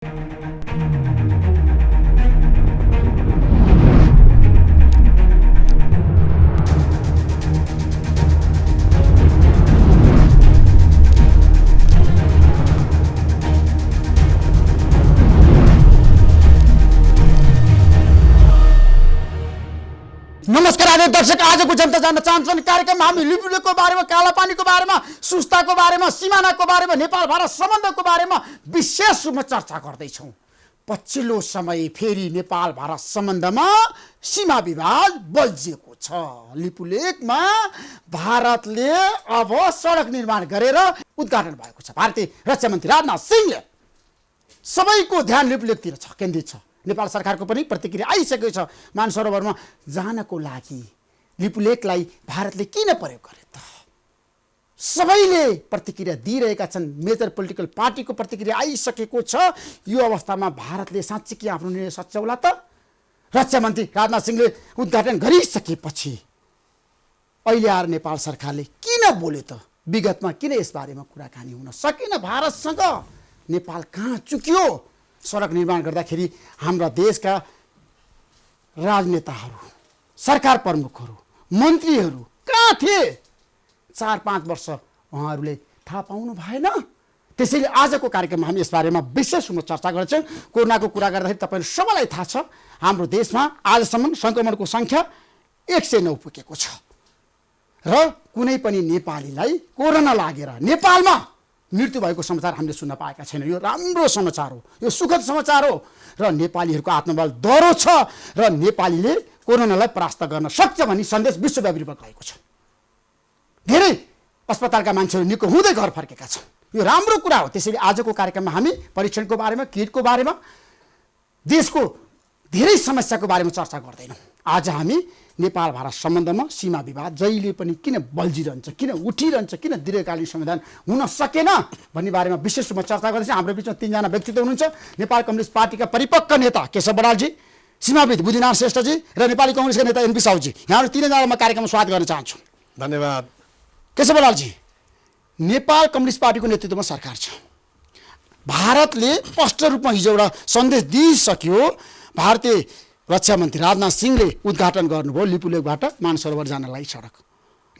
नमस्कार आदरणीय दर्शक, आजको जनता जान्न चाहन्छन् कार्यक्रममा हामी लिपुलेखको बारेमा, कालापानीको बारेमा, सुस्ताको बारेमा, सिमानाको बारेमा, नेपाल भारत सम्बन्धको बारेमा विशेष रूपमा चर्चा गर्दैछौँ। पछिल्लो समय फेरि नेपाल भारत सम्बन्धमा सीमा विवाद बल्झिएको छ। लिपुलेखमा भारतले अब सडक निर्माण गरेर उद्घाटन भएको छ। भारतीय रक्षा मन्त्री राजनाथ सिंहले सबैको ध्यान लिपुलेखतिर छ, केन्द्रित छ। नेपाल सरकारको पनि प्रतिक्रिया आइसकेको छ। मानसरोवरमा जानको लागि लिपुलेखलाई भारतले किन प्रयोग गरे त? सबैले प्रतिक्रिया दिइरहेका छन्। मेजर पोलिटिकल पार्टीको प्रतिक्रिया आइसकेको छ। यो अवस्थामा भारतले साँच्चै के आफ्नो निर्णय सच्याउला त? रक्षा मन्त्री राजनाथ सिंहले उद्घाटन गरिसकेपछि अहिले आएर नेपाल सरकारले किन बोल्यो त? विगतमा किन यसबारेमा कुराकानी हुन सकेन भारतसँग? नेपाल कहाँ चुक्यो? सडक निर्माण गर्दाखेरि हाम्रा देशका राजनेताहरू, सरकार प्रमुखहरू, मन्त्रीहरू कहाँ थिए? 4-5 वर्ष उहाँहरूले थाहा पाउनु भएन। त्यसैले आजको कार्यक्रममा हामी यसबारेमा विशेष रूपमा चर्चा गर्छौँ। कोरोनाको कुरा गर्दाखेरि तपाईँहरू सबैलाई थाहा छ, हाम्रो देशमा आजसम्म सङ्क्रमणको सङ्ख्या 109 पुगेको छ र कुनै पनि नेपालीलाई कोरोना लागेर नेपालमा मृत्यु भएको समाचार हामीले सुन्न पाएका छैनौँ। यो राम्रो समाचार हो, यो सुखद समाचार हो र नेपालीहरूको आत्मबल दह्रो छ र नेपालीले कोरोनालाई परास्त गर्न सक्छ भन्ने सन्देश विश्वव्यापी रूपमा गएको छ। धेरै अस्पतालका मान्छेहरू निको हुँदै घर फर्केका छन्। यो राम्रो कुरा हो। त्यसैले आजको कार्यक्रममा हामी परीक्षणको बारेमा, किटको बारेमा, देशको धेरै समस्याको बारेमा चर्चा गर्दैनौँ। आज हामी नेपाल भारत सम्बन्धमा सीमा विवाद जहिले पनि किन बल्झिरहन्छ, किन उठिरहन्छ, किन दीर्घकालीन समाधान हुन सकेन भन्ने बारेमा विशेष रूपमा चर्चा गर्दैछौँ। हाम्रो बिचमा 3 जना व्यक्तित्व हुनुहुन्छ। नेपाल कम्युनिस्ट पार्टीका परिपक्व नेता केशव बरालजी, सीमाविद बुद्धिनारायण श्रेष्ठजी र नेपाली कङ्ग्रेसका नेता एनपी साहुजी, यहाँहरू 3 जनामा कार्यक्रममा स्वागत गर्न चाहन्छु। धन्यवाद। केशव बरालजी, नेपाल कम्युनिस्ट पार्टीको नेतृत्वमा सरकार छ। भारतले स्पष्ट रूपमा हिजो एउटा सन्देश दिइसक्यो। भारतीय रक्षा मन्त्री राजनाथ सिंहले उद्घाटन गर्नुभयो लिपुलेखबाट मानसरोवर जानलाई सडक।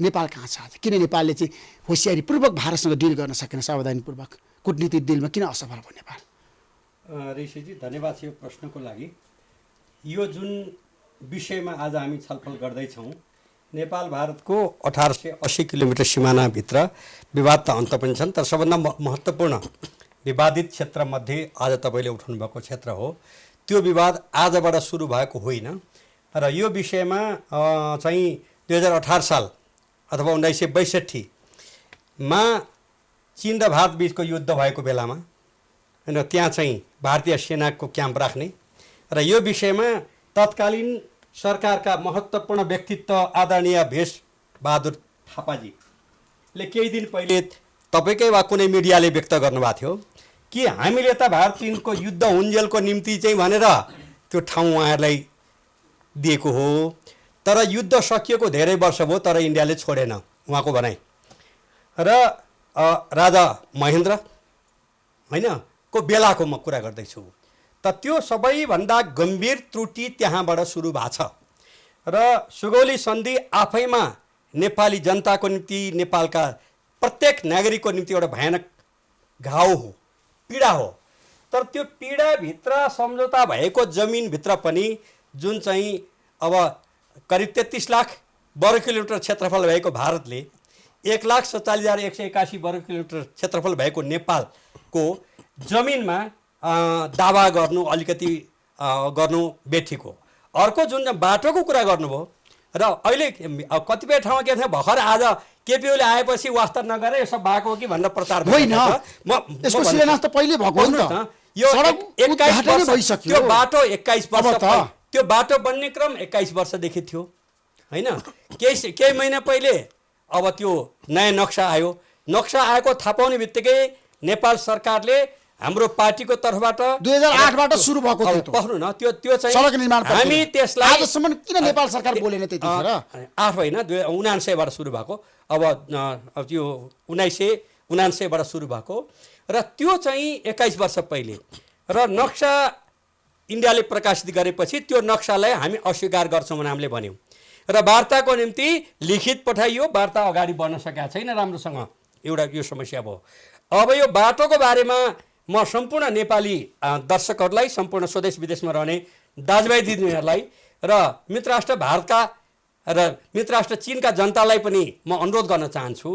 नेपाल कहाँ छ आज? किन नेपालले चाहिँ होसियारीपूर्वक भारतसँग डिल गर्न सकेन? सावधानीपूर्वक कूटनीतिक डिलमा किन असफल भयो नेपाल? ऋषिजी, धन्यवाद यो प्रश्नको लागि। यो जुन विषयमा आज हामी छलफल गर्दैछौँ, नेपाल भारतको 1880 किलोमिटर सिमानाभित्र विवाद त अन्त पनि छन्, तर सबभन्दा महत्त्वपूर्ण विवादित क्षेत्रमध्ये आज तपाईँले उठाउनु भएको क्षेत्र हो। त्यो विवाद आजबाट सुरु भएको होइन र यो विषयमा चाहिँ 2018 साल अथवा 1962मा चीन र भारत बिचको युद्ध भएको बेलामा होइन, त्यहाँ चाहिँ भारतीय सेनाको क्याम्प राख्ने र यो विषयमा तत्कालीन सरकारका महत्त्वपूर्ण व्यक्तित्व आदरणीय भेष बहादुर थापाजीले केही दिन पहिले तपाईँकै वा कुनै मिडियाले व्यक्त गर्नुभएको थियो कि हामीले त भारत चीनको युद्ध हुन्जेलको निम्ति चाहिँ भनेर त्यो ठाउँ उहाँहरूलाई दिएको हो, तर युद्ध सकिएको धेरै वर्ष भयो तर इन्डियाले छोडेन, उहाँको भनाइ। र राजा महेन्द्र होइन को बेलाको म कुरा गर्दैछु, त त्यो सबैभन्दा गम्भीर त्रुटि त्यहाँबाट सुरु भएको छ र सुगौली सन्धि आफैमा नेपाली जनताको निम्ति, नेपालका प्रत्येक नागरिकको निम्ति एउटा भयानक घाउ हो, पीडा हो। तर त्यो पीडाभित्र सम्झौता भएको जमिनभित्र पनि जुन चाहिँ अब करिब 33 लाख वर्ग किलोमिटर क्षेत्रफल भएको भारतले 1,47,181 वर्ग किलोमिटर क्षेत्रफल भएको नेपालको जमिनमा दावा गर्नु अलिकति गर्नु बेठिक हो। अर्को जुन बाटोको कुरा गर्नुभयो र अहिले कतिपय ठाउँमा के थियो, भर्खर आज केपी ओली आएपछि वास्ता नगरे यो सब भएको हो कि भनेर प्रचार होइन। यसको शिलान्यास त पहिले भएको हो नि त। यो 21 वर्ष भइसक्यो। त्यो बाटो 21 वर्ष, त्यो बाटो बन्ने क्रम 21 वर्षदेखि थियो होइन। केही महिना पहिले अब त्यो नयाँ नक्सा आयो। नक्सा आएको थाहा पाउने बित्तिकै नेपाल सरकारले हाम्रो पार्टीको तर्फबाट 2008बाट सुरु भएको थियो पख्नु न, त्यो चाहिँ सडक निर्माण हामी त्यसलाई आजसम्म किन नेपाल सरकार बोलेन त्यतिखेर? 8 होइन, 1999बाट सुरु भएको। अब त्यो 1999बाट सुरु भएको र त्यो चाहिँ 21 वर्ष पहिले र नक्सा इन्डियाले प्रकाशित गरेपछि त्यो नक्सालाई हामी अस्वीकार गर्छौँ भने हामीले भन्यौँ र वार्ताको निम्ति लिखित पठाइयो, वार्ता अगाडि बढ्न सकेका छैन राम्रोसँग, एउटा यो समस्या भयो। अब यो बाटोको बारेमा म सम्पूर्ण नेपाली दर्शकहरूलाई, सम्पूर्ण स्वदेश विदेशमा रहने दाजुभाइ दिदीबहिनीहरूलाई र मित्रराष्ट्र भारतका र मित्रराष्ट्र चीनका जनतालाई पनि म अनुरोध गर्न चाहन्छु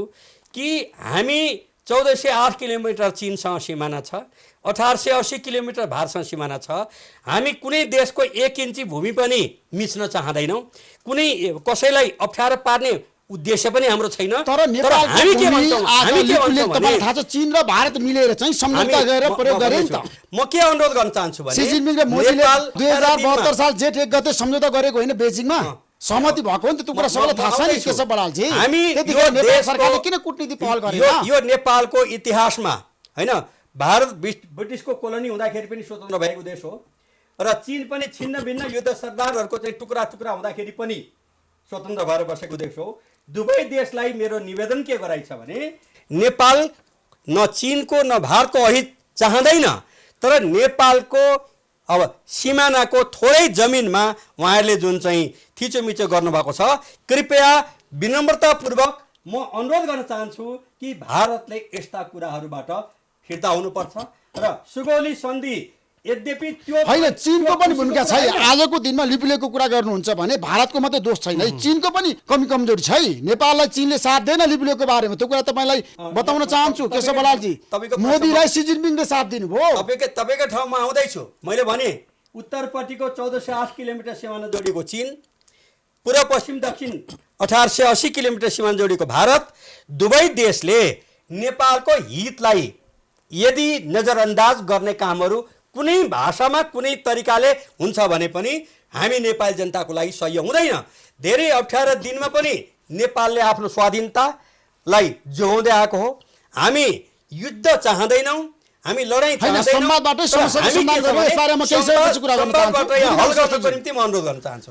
कि हामी 1408 किलोमिटर चीनसँग सिमाना छ, 1880 किलोमिटर भारतसँग सिमाना छ। हामी कुनै देशको 1 इन्ची भूमि पनि मिच्न चाहँदैनौँ, कुनै कसैलाई अप्ठ्यारो पार्ने उद्देश्य पनि हाम्रो छैन। तर हामी के भन्छौँ भने थाहा छ चीन र भारत मिलेर चाहिँ सम्झौता गरेर प्रयोग गरे नि त। म के अनुरोध गर्न चाहन्छु भने सी जिनपिङ र मोदीले 2072 साल जेठ 1 गते सम्झौता गरेको होइन बेजिङमा, सहमति भएको हो नि त। त्यो कुरा सबैलाई थाहा छ नि केशव बरालजी। हामी त्यतिखेर नेपाल सरकारले किन कूटनीति पहल गरेन? यो नेपालको इतिहासमा हैन, भारत ब्रिटिसको कोलोनी हुँदाखेरि पनि स्वतन्त्र भएको देश हो र चीन पनि छिन्न भिन्न युद्ध सरदारहरूको चाहिँ टुक्रा टुक्रा हुँदाखेरि पनि स्वतन्त्र भएर बसेको देश हो। दुवै देशलाई मेरो निवेदन के गराइ छ भने नेपाल न चीनको न भारतको अहित चाहँदैन, तर नेपालको अब सिमानाको थोरै जमिनमा उहाँहरूले जुन चाहिँ थिचोमिचो गर्नुभएको छ, कृपया विनम्रतापूर्वक म अनुरोध गर्न चाहन्छु कि भारतले यस्ता कुराहरूबाट फिर्ता हुनुपर्छ र सुगौली सन्धि यद्यपि त्यो होइन, चीनको पनि भूमिका छ। आजको दिनमा लिपुलेखको कुरा गर्नुहुन्छ भने भारतको मात्रै दोष छैन है, चीनको पनि कमी कमजोरी छ है। नेपाललाई चीनले साथ दिएन लिपुलेखको बारेमा, त्यो कुरा तपाईँलाई बताउन चाहन्छु केशव बरालजी। मोदीलाई सी जिनपिङले साथ दिनुभयो। तपाईँको ठाउँमा आउँदैछु। मैले भने उत्तरपट्टिको 1408 किलोमिटर सिमाना जोडिएको चीन, पूर्व पश्चिम दक्षिण 1880 किलोमिटर सिमाना जोडिएको भारत, दुवै देशले नेपालको हितलाई यदि नजरअन्दाज गर्ने कामहरू कुनै भाषामा कुनै तरिकाले हुन्छ भने पनि हामी नेपाली जनताको लागि सह्य हुँदैन। धेरै अप्ठ्यारो दिनमा पनि नेपालले आफ्नो स्वाधीनतालाई जोगाउँदै आएको हो। हामी युद्ध चाहँदैनौँ, हामी लडाइँ चाहन्छौँ।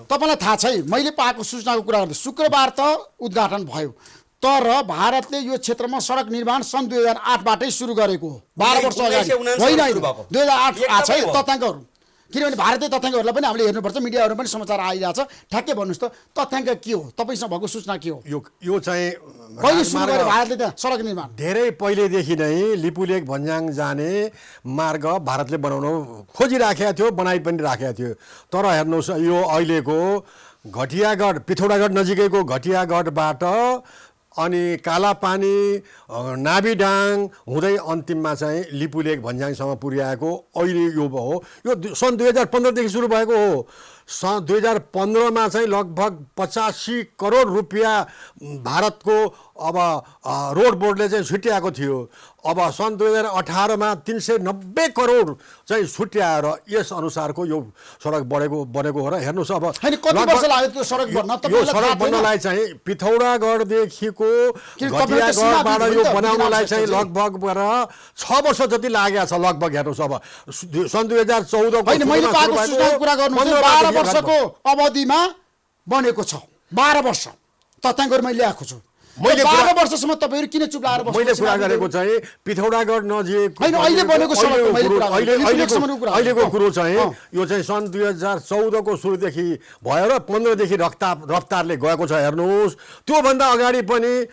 तपाईँलाई थाहा छ, मैले पाएको सूचनाको कुरा गर्दा शुक्रबार त उद्घाटन भयो, तर भारतले यो क्षेत्रमा सडक निर्माण सन् 2008बाटै सुरु गरेको हो। 12 वर्ष अगाडि होइन, 2008 आछ है तथ्याङ्कहरू। किनभने भारतीय तथ्याङ्कहरूलाई पनि हामीले हेर्नुपर्छ, मिडियाहरू पनि समाचार आइरहेछ। ठ्याक्कै भन्नुहोस् त तथ्याङ्क के हो, तपाईँसँग भएको सूचना के हो? यो चाहिँ कहिले सुरु गरे भारतले त्यहाँ सडक निर्माण? धेरै पहिलेदेखि नै लिपुलेख भन्ज्याङ जाने मार्ग भारतले बनाउन खोजिराखेको थियो, बनाइ पनि राखेको थियो। तर हेर्नुहोस् यो अहिलेको घटियागढ, पिथौरागढ नजिकैको घटियागढबाट अनि कालापानी, नाभिडाङ हुँदै अन्तिममा चाहिँ लिपुलेख भन्ज्याङसम्म पुर्याएको अहिले यो हो। यो सन् 2015देखि सुरु भएको हो। सन् 2015मा चाहिँ लगभग 85 करोड रुपियाँ भारतको अब रोड बोर्डले चाहिँ छुट्याएको थियो। अब सन् 2018मा 390 करोड चाहिँ छुट्याएर यस अनुसारको यो सडक बनेको हो। र हेर्नुहोस् अब कति वर्ष लाग्यो त्यो सडक बन्न? यो सडक बन्नलाई चाहिँ पिथौरागढदेखिको घटियागढबाट यो बनाउनलाई चाहिँ लगभग 6 वर्ष जति लागेको छ लगभग। हेर्नुहोस् अब सन् 2014 को मैले पाएको सूचनाको कुरा गर्नु 12 वर्षको अवधिमा बनेको छ। 12 वर्ष तथ्याङ्कहरू मैले ल्याएको छु। मैले 12 वर्षसम्म तपाईँहरू किन चुप लाएर बस्नु? मैले कुरा गरेको चाहिँ पिथौरागढ नजिक होइन, अहिले बनेको सडकको मैले कुरा गरेको। अहिलेको कुरो चाहिँ यो चाहिँ सन् 2014 को सुरुदेखि भयो र 15 देखि रफ्तारले गएको छ। हेर्नुहोस् त्योभन्दा अगाडि पनि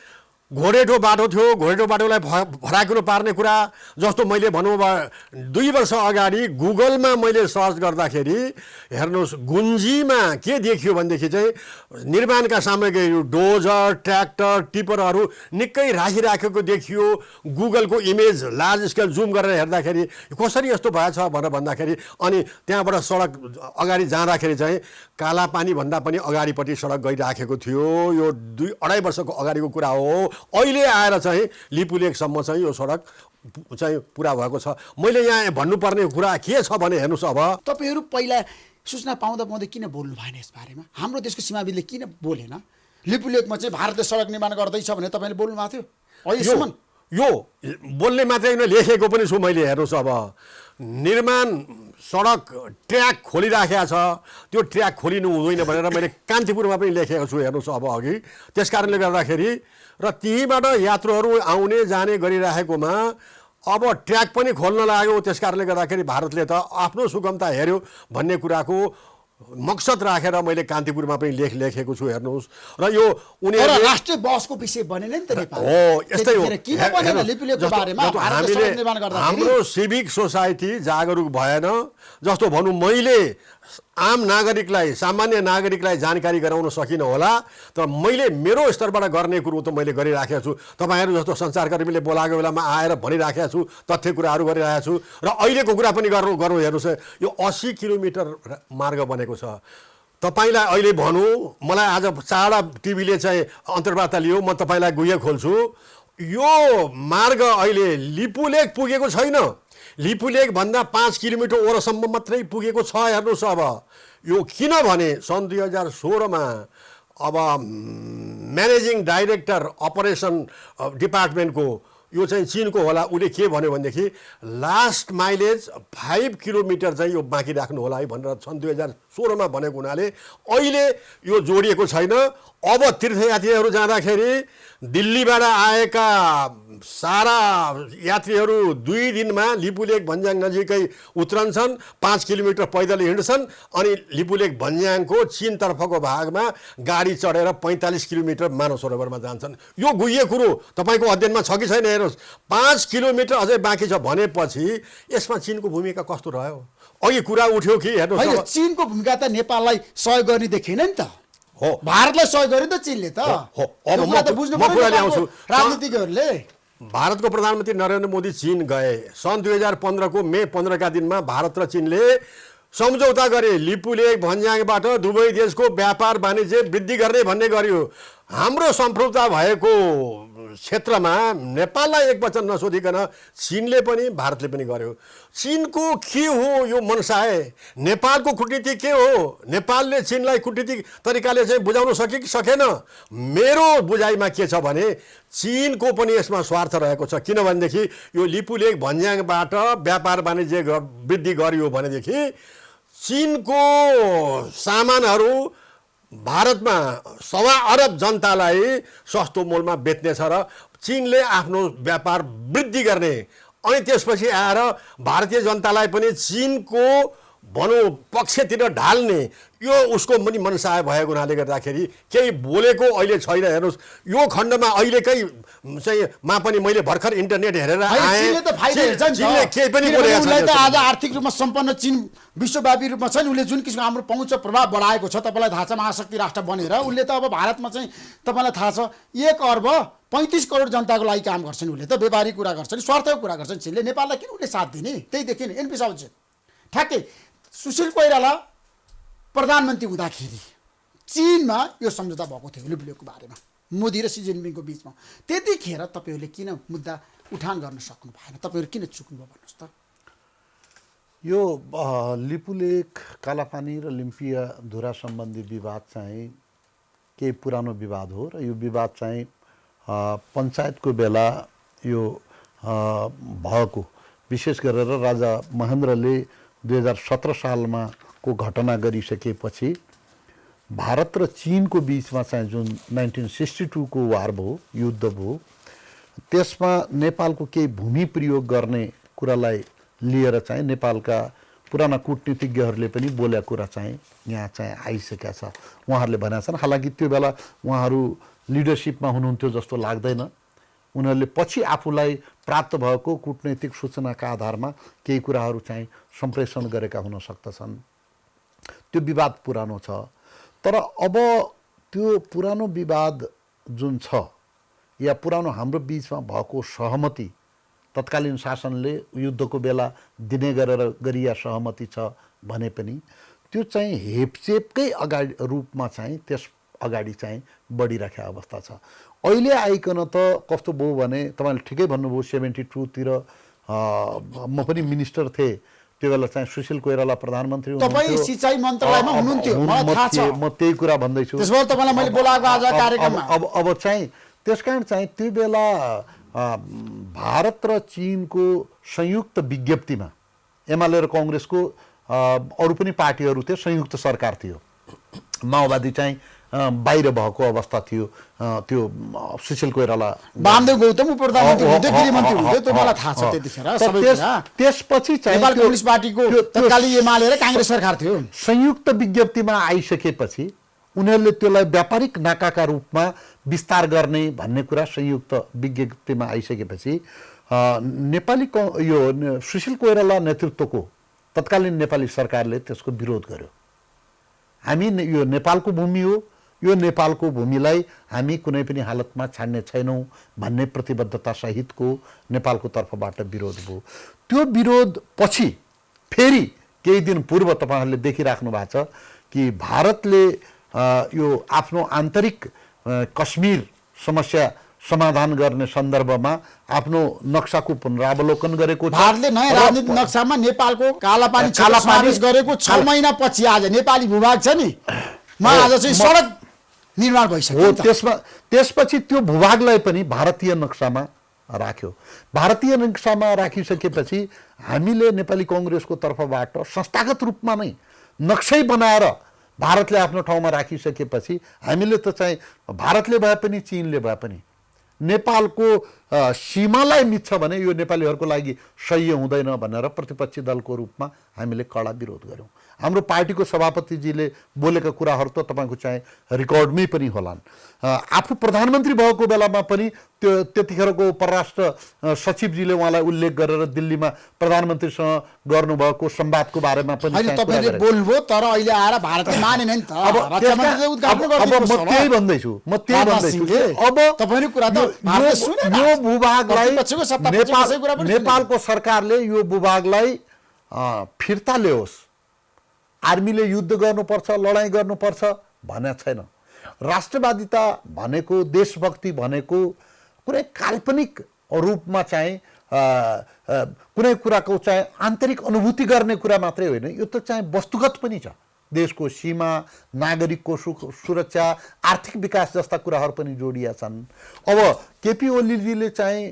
घोडेटो बाटो थियो, घोडेटो बाटोलाई भराकिलो पार्ने कुरा जस्तो मैले भनौँ 2 वर्ष अगाडि गुगलमा मैले सर्च गर्दाखेरि हेर्नुहोस् गुन्जीमा के देखियो भनेदेखि चाहिँ निर्माणका सामग्रीहरू डोजर, ट्र्याक्टर, टिपरहरू निकै राखिराखेको देखियो। गुगलको इमेज लार्ज स्केल जुम गरेर हेर्दाखेरि कसरी यस्तो भएछ भनेर भन्दाखेरि अनि त्यहाँबाट सडक अगाडि जाँदाखेरि चाहिँ कालापानी भन्दा पनि अगाडिपट्टि सडक गइराखेको थियो। यो 2-2.5 वर्षको अगाडिको कुरा हो। अहिले आएर चाहिँ लिपुलेखसम्म चाहिँ यो सडक चाहिँ पुरा भएको छ। मैले यहाँ भन्नुपर्ने कुरा के छ भने हेर्नुहोस् अब तपाईँहरू पहिला सूचना पाउँदा किन बोल्नु भएन यस बारेमा? हाम्रो देशको सीमाविदले किन बोलेन? लिपुलेखमा चाहिँ भारतले सडक निर्माण गर्दैछ भने तपाईँले बोल्नु भएको थियो अहिलेसम्म? यो बोल्ने मात्रै होइन, लेखेको पनि छु मैले। हेर्नुहोस् अब निर्माण सडक ट्र्याक खोलिराखेको छ, त्यो ट्र्याक खोलिनु हुँदैन भनेर मैले कान्तिपुरमा पनि लेखेको छु। हेर्नुहोस् अब अघि त्यस कारणले गर्दाखेरि र त्यहीँबाट यात्रुहरू आउने जाने गरिराखेकोमा अब ट्र्याक पनि खोल्न लाग्यो। त्यस कारणले गर्दाखेरि भारतले त आफ्नो सुगमता हेऱ्यो भन्ने कुराको मकसद राखेर मैले कान्तिपुरमा पनि लेखेको छु। हेर्नुहोस्, र यो उनीहरूले राष्ट्रिय बसको विषय बने नि त नेपाल हो, यस्तै हो। किन बनेन लिपुलेखको बारेमा? हाम्रो सिभिक सोसाइटी जागरुक भएन। जस्तो भनौँ, मैले आम नागरिकलाई, सामान्य नागरिकलाई जानकारी गराउन सकिनँ होला, तर मैले मेरो स्तरबाट गर्ने कुरो त मैले गरिराखेको छु। तपाईँहरू जस्तो सञ्चारकर्मीले बोलाएको बेलामा आएर भनिराखेको छु, तथ्य कुराहरू गरिरहेको छु। र अहिलेको कुरा पनि गरौँ हेर्नुहोस्, यो 80 किलोमिटर मार्ग बनेको छ। तपाईँलाई अहिले भनौँ, मलाई आज चाडा टिभीले चाहिँ अन्तर्वार्ता लियो, म तपाईँलाई गुह्य खोल्छु, यो मार्ग अहिले लिपुलेख पुगेको छैन। लिपुलेख भन्दा 5 किलोमिटर ओरसम्म मात्रै पुगेको छ। हेर्नुहोस्, अब यो किनभने सन् 2016मा अब म्यानेजिङ डाइरेक्टर अपरेसन डिपार्टमेन्टको यो चाहिँ चिनको होला, उसले के भन्यो भनेदेखि लास्ट माइलेज 5 किलोमिटर चाहिँ यो बाँकी राख्नु होला है भनेर सन् 2016मा भनेको हुनाले अहिले यो जोडिएको छैन। अब तीर्थयात्रीहरू जाँदाखेरि दिल्लीबाट आएका सारा यात्रीहरू 2 दिनमा लिपुलेख भन्ज्याङ नजिकै उत्रन्छन्, 5 किलोमिटर पैदल हिँड्छन्, अनि लिपुलेख भन्ज्याङको चीनतर्फको भागमा गाडी चढेर 45 किलोमिटर मानव सरोवरमा जान्छन्। यो गुह्य कुरो तपाईँको अध्ययनमा छ कि छैन? हेर्नुहोस्, 5 किलोमिटर अझै बाँकी छ भनेपछि यसमा चीनको भूमिका कस्तो रह्यो? अघि कुरा उठ्यो कि हेर्नुहोस्, चीनको भूमिका त नेपाललाई सहयोग गर्ने देखिएन नि त। हो, भारतलाई सहयोग गर्यो नि त चीनले त। अब म कुरा ल्याउँछु। राजनीतिज्ञहरूले भारतको प्रधानमन्त्री नरेन्द्र मोदी चीन गए। सन् 2015 को मे 15 का दिनमा भारत र चीनले सम्झौता गरे, लिपुलेख भन्ज्याङबाट दुवै देशको व्यापार वाणिज्य वृद्धि गर्ने भन्ने गर्यो। हाम्रो सम्झौता भएको क्षेत्रमा नेपाललाई एक वचन नसोधिकन चीनले पनि भारतले पनि गर्यो। चीनको के हो यो मनसाय? नेपालको कूटनीति के हो? नेपालले चीनलाई कूटनीतिक तरिकाले चाहिँ बुझाउन सक्यो कि सकेन? मेरो बुझाइमा के छ भने चीनको पनि यसमा स्वार्थ रहेको छ। किनभनेदेखि यो लिपुलेख भन्ज्याङबाट व्यापार वाणिज्य वृद्धि गरियो भनेदेखि चीनको सामानहरू भारतमा 1.25 अरब जनतालाई सस्तो मूल्यमा बेच्नेछ र चीनले आफ्नो व्यापार वृद्धि गर्ने। अनि त्यसपछि आएर भारतीय जनतालाई पनि चीनको भनौँ पक्षतिर ढाल्ने यो उसको पनि मनसाय भएको हुनाले गर्दाखेरि केही बोलेको अहिले छैन। हेर्नुहोस्, यो खण्डमा अहिलेकै चाहिँ मा पनि मैले भर्खर इन्टरनेट हेरेर आएँ, चीनले केही पनि बोलेको छैन। आज आर्थिक रूपमा सम्पन्न चीन विश्वव्यापी रूपमा छ नि, उसले जुन किसिमको हाम्रो पहुँच प्रभाव बढाएको छ, तपाईँलाई थाहा छ, महाशक्ति राष्ट्र बनेर उसले त अब भारतमा चाहिँ तपाईँलाई थाहा छ 1 अर्ब 35 करोड जनताको लागि काम गर्छन्। उसले त व्यापारिक कुरा गर्छन्, स्वार्थको कुरा गर्छन्। चीनले नेपाललाई किन उसले साथ दिने? त्यही देखिन एनपी साउद ठ्याक्कै सुशील कोइराला प्रधानमन्त्री हुँदाखेरि चीनमा यो सम्झौता भएको थियो लिपुलेखको बारेमा, मोदी र सी जिनपिङको बिचमा। त्यतिखेर तपाईँहरूले किन मुद्दा उठान गर्न सक्नु भएन? तपाईँहरू किन चुक्नुभयो भन्नुहोस् त? यो लिपुलेख, कालापानी र लिम्पिया धुरा सम्बन्धी विवाद चाहिँ केही पुरानो विवाद हो र यो विवाद चाहिँ पञ्चायतको बेला यो भएको, विशेष गरेर राजा महेन्द्रले 2017 सालमा को घटना गरिसकेपछि भारत र चीनको बिचमा चाहिँ जुन 1962 को वार भयो, युद्ध भयो, त्यसमा नेपालको केही भूमि प्रयोग गर्ने कुरालाई लिएर चाहिँ नेपालका पुराना कूटनीतिज्ञहरूले पनि बोलेको कुरा चाहिँ यहाँ चाहिँ आइसकेका छ। उहाँहरूले भनेका छन्, हालाकि त्यो बेला उहाँहरू लिडरसिपमा हुनुहुन्थ्यो जस्तो लाग्दैन। उनीहरूले पछि आफूलाई प्राप्त भएको कूटनैतिक सूचनाका आधारमा केही कुराहरू चाहिँ सम्प्रेषण गरेका हुन सक्दछन्। त्यो विवाद पुरानो छ, तर अब त्यो पुरानो विवाद जुन छ या पुरानो हाम्रो बिचमा भएको सहमति, तत्कालीन शासनले युद्धको बेला दिने गरेर गरिया सहमति छ भने पनि त्यो चाहिँ हेपचेपकै अगाडि रूपमा चाहिँ त्यस अगाडि चाहिँ बढिराखेको अवस्था छ। अहिले आइकन त कस्तो भयो भने तपाईँले ठिकै भन्नुभयो, 72 तिर म पनि मिनिस्टर थिएँ, त्यो बेला चाहिँ सुशील कोइराला प्रधानमन्त्री तपाईँ सिँचाइ मन्त्रालयमा हुनुहुन्थ्यो, मलाई थाहा छ। म त्यही कुरा भन्दैछु। त्यसबाट तपाईँलाई मैले बोलाएको आज कार्यक्रममा। अब चाहिँ त्यसकारण चाहिँ त्यो बेला भारत र चीनको संयुक्त विज्ञप्तिमा एमाले र कांग्रेसको अरू पनि पार्टीहरू थिए, संयुक्त सरकार थियो। माओवादी चाहिँ बाहिर भएको अवस्था थियो। त्यो सुशील कोइराला वामदेव गौतम प्रधानमन्त्री हुँदै गृहमन्त्री हुँदै त्यो मलाई थाहा छ त्यतिखेर त्यसपछि चाहिँ नेपाल कम्युनिस्ट पार्टीको तत्कालीन एमाले र काङ्ग्रेस सरकार थियो। संयुक्त विज्ञप्तिमा आइसकेपछि उनीहरूले त्यसलाई व्यापारिक नाकाका रूपमा विस्तार गर्ने भन्ने कुरा संयुक्त विज्ञप्तिमा आइसकेपछि नेपाली यो सुशील कोइराला नेतृत्वको तत्कालीन नेपाली सरकारले त्यसको विरोध गर्यो। हामी यो नेपालको भूमि हो, यो नेपालको भूमिलाई हामी कुनै पनि हालतमा छाड्ने छैनौँ भन्ने प्रतिबद्धता सहितको नेपालको तर्फबाट विरोध भयो। त्यो विरोध पछि फेरि केही दिन पूर्व तपाईँहरूले देखिराख्नु भएको छ कि भारतले यो आफ्नो आन्तरिक कश्मीर समस्या समाधान गर्ने सन्दर्भमा आफ्नो नक्साको पुनरावलोकन गरेको छ। भारतले नयाँ राजनीतिक नक्सामा नेपालको कालापानी समावेश गरेको 6 महिना पछि आज नेपाली भूभाग छ नि, आज चाहिँ सडक निर्माण भइसक्यो। त्यसपछि त्यो भूभागलाई पनि भारतीय नक्सामा राख्यो। भारतीय नक्सामा राखिसकेपछि हामीले नेपाली कङ्ग्रेसको तर्फबाट संस्थागत रूपमा नै नक्सै बनाएर भारतले आफ्नो ठाउँमा राखिसकेपछि हामीले त चाहिँ भारतले भए पनि चीनले भए पनि नेपालको सीमालाई मिच्छ भने यो नेपालीहरूको लागि सह्य हुँदैन भनेर प्रतिपक्षी दलको रूपमा हामीले कडा विरोध गर्यौँ। हाम्रो पार्टीको सभापतिजीले बोलेका कुराहरू त तपाईँको चाहिँ रेकर्डमै पनि होलान्। आफू प्रधानमन्त्री भएको बेलामा पनि त्यो त्यतिखेरको परराष्ट्र सचिवजीले उहाँलाई उल्लेख गरेर दिल्लीमा प्रधानमन्त्रीसँग गर्नुभएको संवादको बारेमा पनि तपाईले बोल्नुभयो, तर अहिले आएर भारतले मानेन नि त। म त्यही भन्दैछु अब यो भूभागलाई नेपालको सरकारले यो भूभागलाई फिर्ता ल्याओस्, आर्मीले युद्ध गर्नुपर्छ, लडाइँ गर्नुपर्छ भनेको छैन। राष्ट्रवादिता भनेको, देशभक्ति भनेको कुनै काल्पनिक रूपमा चाहिँ कुनै कुराको चाहिँ आन्तरिक अनुभूति गर्ने कुरा मात्रै होइन, यो त चाहिँ वस्तुगत पनि छ। देशको सीमा, नागरिकको सुरक्षा, आर्थिक विकास जस्ता कुराहरू पनि जोडिया छन्। अब केपी ओलीजीले चाहिँ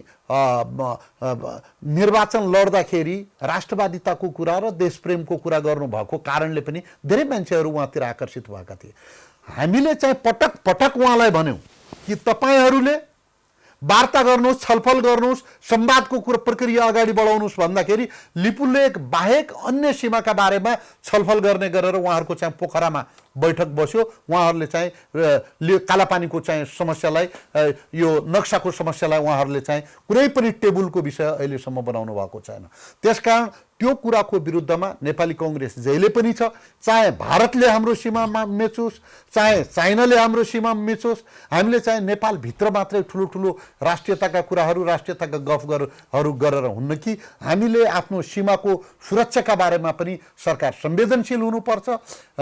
निर्वाचन लड्दाखेरि राष्ट्रवादिताको कुरा र देशप्रेमको कुरा गर्नुभएको कारणले पनि धेरै मान्छेहरू उहाँतिर आकर्षित भएका थिए। हामीले चाहिँ पटक पटक उहाँलाई भन्यौँ कि तपाईँहरूले वार्ता गर्नुहोस्, छलफल गर्नुहोस्, संवादको प्रक्रिया अगाडि बढाउनुहोस् भन्दाखेरि लिपुलेख बाहेक अन्य सीमाका बारेमा छलफल गर्ने गरेर उहाँहरूको चाहिँ पोखरामा बैठक बस्यो। उहाँहरूले चाहिँ कालापानीको चाहिँ समस्यालाई, यो नक्साको समस्यालाई उहाँहरूले चाहिँ कुनै पनि टेबुलको विषय अहिलेसम्म बनाउनु भएको छैन। त्यसकारण त्यो कुराको विरुद्धमा नेपाली कङ्ग्रेस जहिले पनि छ। चाहे भारतले हाम्रो सीमामा मेचोस्, चाहे चाइनाले हाम्रो सीमामा मेचोस्, हामीले चाहिँ नेपालभित्र मात्रै ठुलो ठुलो राष्ट्रियताका कुराहरू, राष्ट्रियताका गफहरू गरेर हुन्न कि हामीले आफ्नो सीमाको सुरक्षाका बारेमा पनि सरकार संवेदनशील हुनुपर्छ,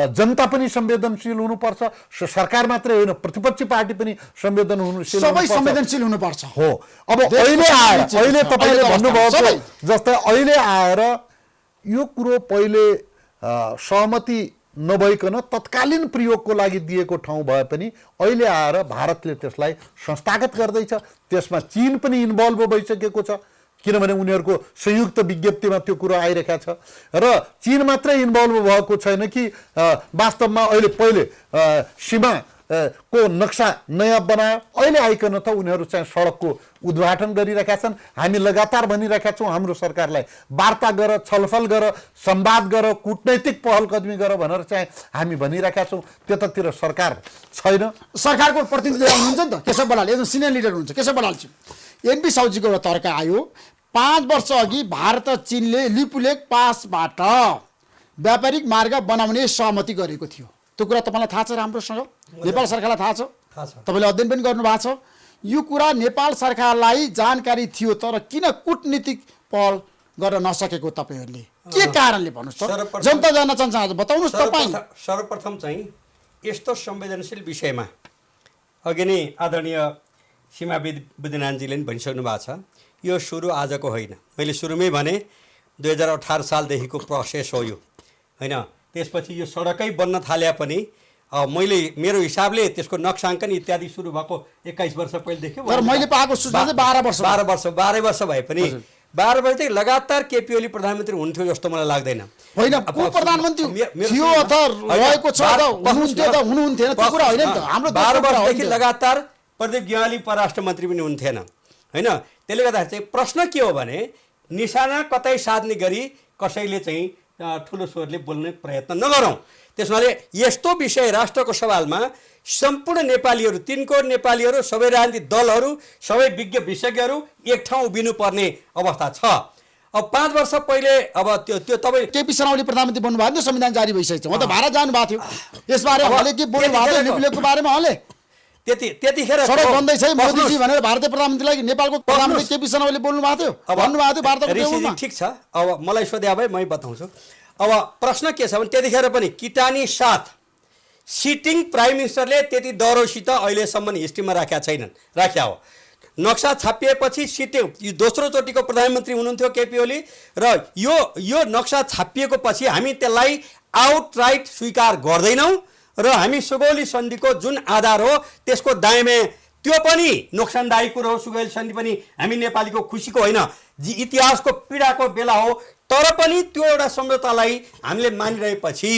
जनता पनि संवेदनशील हुनुपर्छ। सरकार मात्रै होइन, प्रतिपक्षी पार्टी पनि संवेदनशील हुनुपर्छ। हो, अब अहिले तपाईँले भन्नुभएको जस्तै अहिले आएर यो कुरो पहिले सहमति नभइकन तत्कालीन प्रयोगको लागि दिएको ठाउँ भए पनि अहिले आएर भारतले त्यसलाई संस्थागत गर्दैछ। त्यसमा चीन पनि इन्भल्भ भइसकेको छ, किनभने उनीहरूको संयुक्त विज्ञप्तिमा त्यो कुरो आइरहेको छ। र चीन मात्रै इन्भल्भ भएको छैन कि वास्तवमा अहिले पहिले सीमा को नक्सा नयाँ बनायो, अहिले आइकन त उनीहरू चाहिँ सडकको उद्घाटन गरिरहेका छन्। हामी लगातार भनिरहेका छौँ हाम्रो सरकारलाई वार्ता गर, छलफल गर, संवाद गर, कूटनैतिक पहल कदमी गर भनेर चाहिँ हामी भनिरहेका छौँ। त्यतातिर सरकार छैन। सरकारको प्रतिनिधि हुनुहुन्छ नि त केशव बराल, एकदम सिनियर लिडर हुनुहुन्छ केशव बरालजी। एनपी साउजीको एउटा तर्क आयो, 5 वर्ष अघि भारत र चीनले लिपुलेख पासबाट व्यापारिक मार्ग बनाउने सहमति गरेको थियो। त्यो कुरा तपाईँलाई थाहा छ राम्रोसँग? नेपाल सरकारलाई थाहा छ? तपाईँले अध्ययन पनि गर्नुभएको छ। यो कुरा नेपाल सरकारलाई जानकारी थियो, तर किन कूटनीतिक पहल गर्न नसकेको तपाईँहरूले? के कारणले भन्नुहोस् त? जनता जान्न चाहन्छ, बताउनुहोस् तपाईँ। सर्वप्रथम चाहिँ यस्तो संवेदनशील विषयमा अघि नै आदरणीय सीमा बुद्धिनारायणजीले पनि भनिसक्नु भएको छ, यो सुरु आजको होइन। मैले सुरुमै भने 2018 सालदेखिको प्रोसेस हो यो, होइन? त्यसपछि यो सडकै बन्न थाले पनि मैले मेरो हिसाबले त्यसको नक्साङ्कन इत्यादि सुरु भएको 21 वर्ष पहिलेदेखि, तर मैले पाएको सूचना चाहिँ 12 वर्ष भए पनि 12 वर्षदेखि लगातार केपी ओली प्रधानमन्त्री हुन्थ्यो जस्तो मलाई लाग्दैन। होइन, को प्रधानमन्त्री थियो अथवा रहेको छ त हुनुहुन्थ्यो त हुनुहुन्थेन त्यो कुरा होइन नि त। हाम्रो 12 वर्षदेखि लगातार प्रदीप गेवाली परराष्ट्र मन्त्री पनि हुन्थेन होइन। त्यसले गर्दाखेरि चाहिँ प्रश्न के हो भने निशाना कतै साध्ने गरी कसैले चाहिँ ठुलो स्वरले बोल्ने प्रयत्न नगरौँ। त्यसमाले यस्तो विषय राष्ट्रको सवालमा सम्पूर्ण नेपालीहरू, 3 करोड नेपालीहरू, सबै राजनीतिक दलहरू, सबै विशेषज्ञहरू एक ठाउँ उभिनुपर्ने अवस्था छ। अब 5 वर्ष पहिले अब त्यो तपाईँ केपी शर्मा ओली प्रधानमन्त्री बन्नुभएको थियो, संविधान जारी भइसकेको छ, उहाँ त भारत जानुभएको थियो। यसबारे उहाँले के बोल्नु भएको थियो लिपुलेकको बारेमा? उहाँले त्यतिखेर सडक बन्दैछ है मोदीजी भनेर भारतीय प्रधानमन्त्रीलाई नेपालको प्रधानमन्त्री केपी शर्मा ओलीले बोल्नु भएको थियो, भन्नुभएको थियो वार्ताको टेबलमा। ठिक छ, अब मलाई सोध्या भए मै बताउँछु। अब प्रश्न के छ भने त्यतिखेर पनि किटानी साथ सिटिङ प्राइम मिनिस्टरले त्यति डह्रोसित अहिलेसम्म हिस्ट्रीमा राखेका छैनन्, राख्या हो। नक्सा छापिएपछि सिटिङ दोस्रोचोटिको प्रधानमन्त्री हुनुहुन्थ्यो केपी ओली, र यो नक्सा छापिएको पछि हामी त्यसलाई आउटराइट स्वीकार गर्दैनौँ र हामी सुगौली सन्धिको जुन आधार हो त्यसको दायाँ त्यो पनि नोक्सानदायी कुरो हो। सुगौली सन्धि पनि हामी नेपालीको खुसीको होइन, इतिहासको पीडाको बेला हो, तर पनि त्यो एउटा सम्झौतालाई हामीले मानिरहेपछि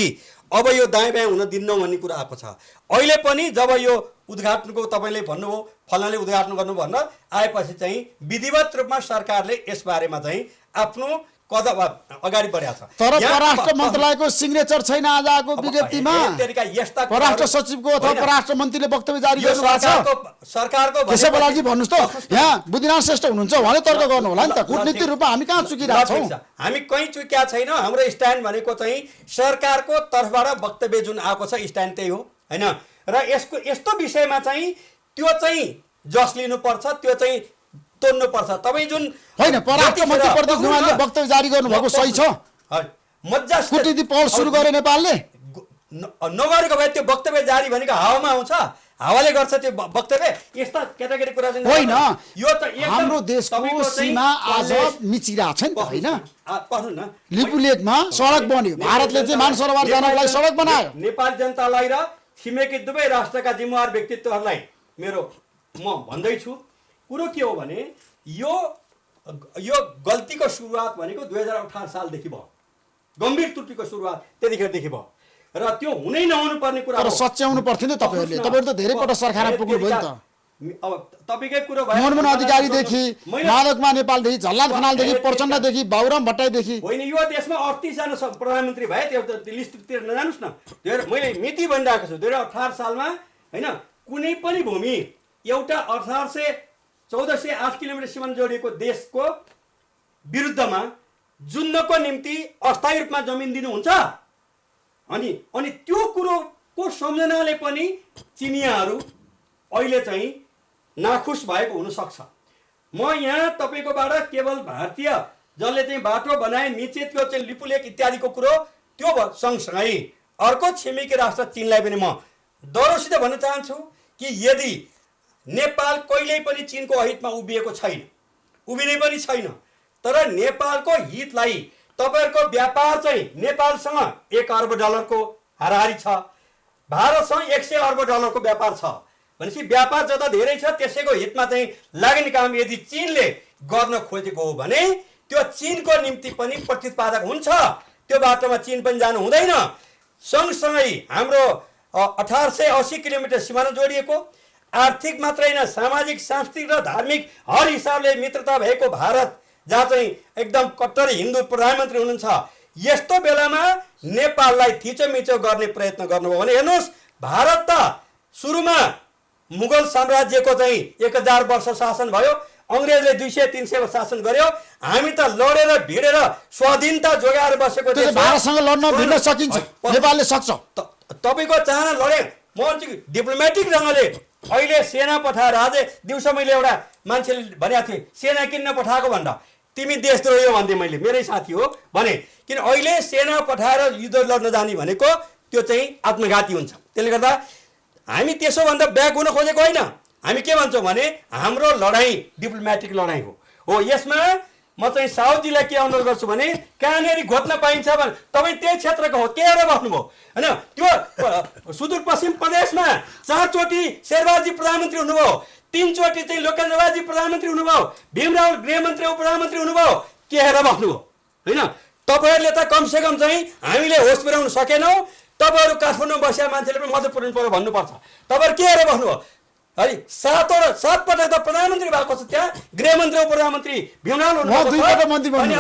अब यो दायाँ बायाँ हुन दिन्नौँ भन्ने कुरा आएको छ। अहिले पनि जब यो उद्घाटनको तपाईँले भन्नुभयो फलानाले उद्घाटन गर्नु भनेर आएपछि चाहिँ विधिवत रूपमा सरकारले यसबारेमा चाहिँ आफ्नो कदम अगाडि बढाएको छ। तर परराष्ट्र मन्त्रालयको सिग्नेचर छैन आज आएको विज्ञप्तिमा। परराष्ट्र सचिवको अथवा परराष्ट्र मन्त्रीले वक्तव्य जारी गर्नुभएको छ। सरकारको त्यसै बेलाजी भन्नुहोस् त, यहाँ बुद्धिनाथ श्रेष्ठ हुनुहुन्छ, उहाँले तर्क गर्नु होला नि त। कूटनीतिक रूपमा हामी कहाँ चुकिरहेका छौँ? हामी कहीँ चुकिया छैन। हाम्रो स्ट्यान्ड भनेको चाहिँ सरकारको तर्फबाट वक्तव्य जुन आएको छ स्ट्यान्ड त्यही हो होइन। र यस्तो विषयमा चाहिँ त्यो चाहिँ जस लिनुपर्छ, त्यो चाहिँ तोड्नुपर्छ। तपाईँ जुन होइन परराष्ट्र मन्त्री प्रदीप गेवालीले वक्तव्य जारी गर्नुभएको सही छ। मजा कूटनीतिक पहल सुरु गरे नेपालले नगरेको भए त्यो वक्तव्य जारी भनेको हावामा आउँछ, हावाले गर्छ त्यो वक्तव्य। यस्ता केटाकेटी कुरा चाहिँ होइन, यो त हाम्रो देशको सीमा आज मिचिरहेको छ नि त होइन। पढ्नु न, लिपुलेकमा सडक बन्यो, भारतले चाहिँ मानसरोवर जानको लागि सडक बनायो। नेपाली जनतालाई र छिमेकी दुवै राष्ट्रका जिम्मेवार व्यक्तित्वहरूलाई म भन्दैछु कुरो के हो भने यो गल्तीको सुरुवात भनेको 2018 सालदेखि भयो। गम्भीर त्रुटिको सुरुवात त्यतिखेरदेखि भयो र त्यो हुनै नहुनु पर्ने कुरा हो। सच्याउनु पर्थ्यो नि तपाईँहरूले त धेरै पटक सरकारमा पुग्नुभयो नि त। अब तपाईँकै कुरो भयो, मनमोहन अधिकारीदेखि माधवकुमार नेपालदेखि झलनाथ खनालदेखि प्रचण्डदेखि बाबुराम भट्टराईदेखि होइन। यो देशमा 38 जना प्रधानमन्त्री भए, त्यो लिस्टतिर नजानुस् न। मैले मिति भनिरहेको छु 2018 सालमा होइन। कुनै पनि भूमि एउटा 1408 किलोमिटर सीमा जोडिएको देशको विरुद्धमा जुन्नको निम्ति अस्थायी रूपमा जमिन दिनुहुन्छ? अनि त्यो कुरोको सम्झनाले पनि चिनियाहरू अहिले चाहिँ नाखुस भएको हुनसक्छ। म यहाँ तपाईँकोबाट केवल भारतीय जसले चाहिँ बाटो बनाए निचे त्यो चाहिँ लिपुलेक इत्यादिको कुरो त्यो सँगसँगै अर्को छिमेकी राष्ट्र चीनलाई पनि म डह्रोसित भन्न चाहन्छु कि यदि नेपाल कहिल्यै पनि चीनको हितमा उभिएको छैन, उभिने पनि छैन, तर नेपालको हितलाई तपाईँहरूको व्यापार चाहिँ नेपालसँग 1 अर्ब डलरको हाराहारी छ, भारतसँग 100 अर्ब डलरको व्यापार छ भनेपछि व्यापार जता धेरै छ त्यसैको हितमा चाहिँ लाग्ने काम यदि चीनले गर्न खोजेको हो भने त्यो चीनको निम्ति पनि प्रतिस्पर्धक हुन्छ। त्यो बाटोमा चीन पनि जानु हुँदैन। सँगसँगै हाम्रो 1880 किलोमिटर सिमाना जोडिएको आर्थिक मात्रै होइन सामाजिक सांस्कृतिक र धार्मिक हर हिसाबले मित्रता भएको भारत जहाँ चाहिँ एकदम कट्टर हिन्दू प्रधानमन्त्री हुनुहुन्छ, यस्तो बेलामा नेपाललाई थिचोमिचो गर्ने प्रयत्न गर्नुभयो भने हेर्नुहोस् भारत त सुरुमा मुगल साम्राज्यको चाहिँ 1000 वर्ष शासन भयो, अङ्ग्रेजले 200-300 वर्ष शासन गर्यो, हामी त लडेर भिडेर स्वाधीनता जोगाएर बसेको देश। भारतसँग लड्न भिड्न सकिन्छ, नेपालले सक्छ। तपाईँको चाहना लडे म डिप्लोमेटिक ढङ्गले अहिले सेना पठाएर अझै दिउँसो मैले एउटा मान्छेले भनेको थिएँ सेना किन्न पठाएको भन्दा तिमी देशद्रोही हो भन्थे, मैले मेरै साथी हो भने। किन अहिले सेना पठाएर युद्ध लड्न जाने भनेको त्यो चाहिँ आत्मघाती हुन्छ। त्यसले गर्दा हामी त्यसो भन्दा ब्याक हुन खोजेको होइन। हामी के भन्छौँ भने हाम्रो लडाइँ डिप्लोमेटिक लडाइँ हो। यसमा म चाहिँ साउदजीलाई के अनुरोध गर्छु भने कहाँनिर घोट्न पाइन्छ भने तपाईँ त्यही क्षेत्रको हो, के हेरेर बस्नुभयो होइन। त्यो सुदूरपश्चिम प्रदेशमा 4 चोटि शेरबहादुर प्रधानमन्त्री हुनुभयो, 3 चोटि चाहिँ लोकेन्द्र बाजी प्रधानमन्त्री हुनुभयो, भीमराव गृहमन्त्री उपप्रधानमन्त्री हुनुभयो, के हेरेर बस्नुभयो होइन? तपाईँहरूले त कमसेकम चाहिँ हामीले होस पुर्याउन सकेनौँ, तपाईँहरू काठमाडौँ बसेका मान्छेले पनि मद्दत पुर्याउनु पर्यो भन्नुपर्छ। तपाईँहरू के हेरेर बस्नुभयो है? 7 पटक त प्रधानमन्त्री भएको छ, त्यहाँ गृहमन्त्री उपप्रधानमन्त्री भीमराव हुनुभएको छ। अनि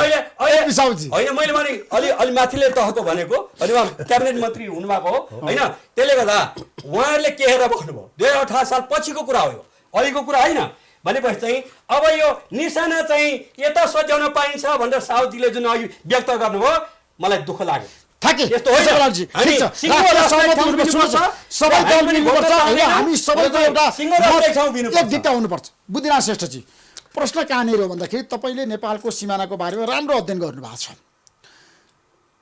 होइन मैले भने अलि माथिल्लो तहको भनेको, अनि उहाँ क्याबिनेट मन्त्री हुनुभएको हो होइन? त्यसले गर्दा उहाँहरूले के हेरेर बस्नुभयो? 2018 साल पछिको कुरा हो यो, अहिलेको कुरा होइन। भनेपछि चाहिँ अब यो निशाना चाहिँ यता सच्याउन पाइन्छ भनेर साउदीले जुन अघि व्यक्त गर्नुभयो, मलाई दुःख लाग्यो। यस्तो होइन, हामी सबैको एउटा एक दिक्क हुनुपर्छ। बुद्धिनाथ श्रेष्ठजी, प्रश्न कहाँनिर हो भन्दाखेरि तपाईँले नेपालको सिमानाको बारेमा राम्रो अध्ययन गर्नुभएको छ।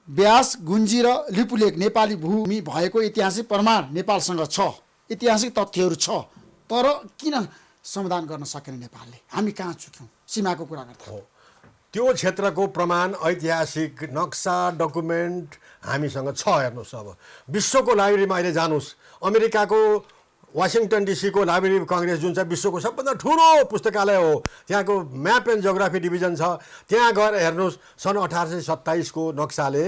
ब्यास, गुन्जी र लिपुलेक नेपाली भूमि भएको ऐतिहासिक प्रमाण नेपालसँग छ, ऐतिहासिक तथ्यहरू छ, तर किन समाधान गर्न सकेन नेपालले? हामी कहाँ चुक्यौँ सीमाको कुरा गर्दा? त्यो क्षेत्रको प्रमाण, ऐतिहासिक नक्सा, डकुमेन्ट हामीसँग छ। हेर्नुहोस्, अब विश्वको लाइब्रेरीमा अहिले जानुहोस्, अमेरिकाको वासिङटन डिसीको लाइब्रेरी अफ कङ्ग्रेस जुन चाहिँ विश्वको सबभन्दा ठुलो पुस्तकालय हो, त्यहाँको म्याप एन्ड जियोग्राफी डिभिजन छ, त्यहाँ गएर हेर्नुहोस्, सन् 1827 को नक्साले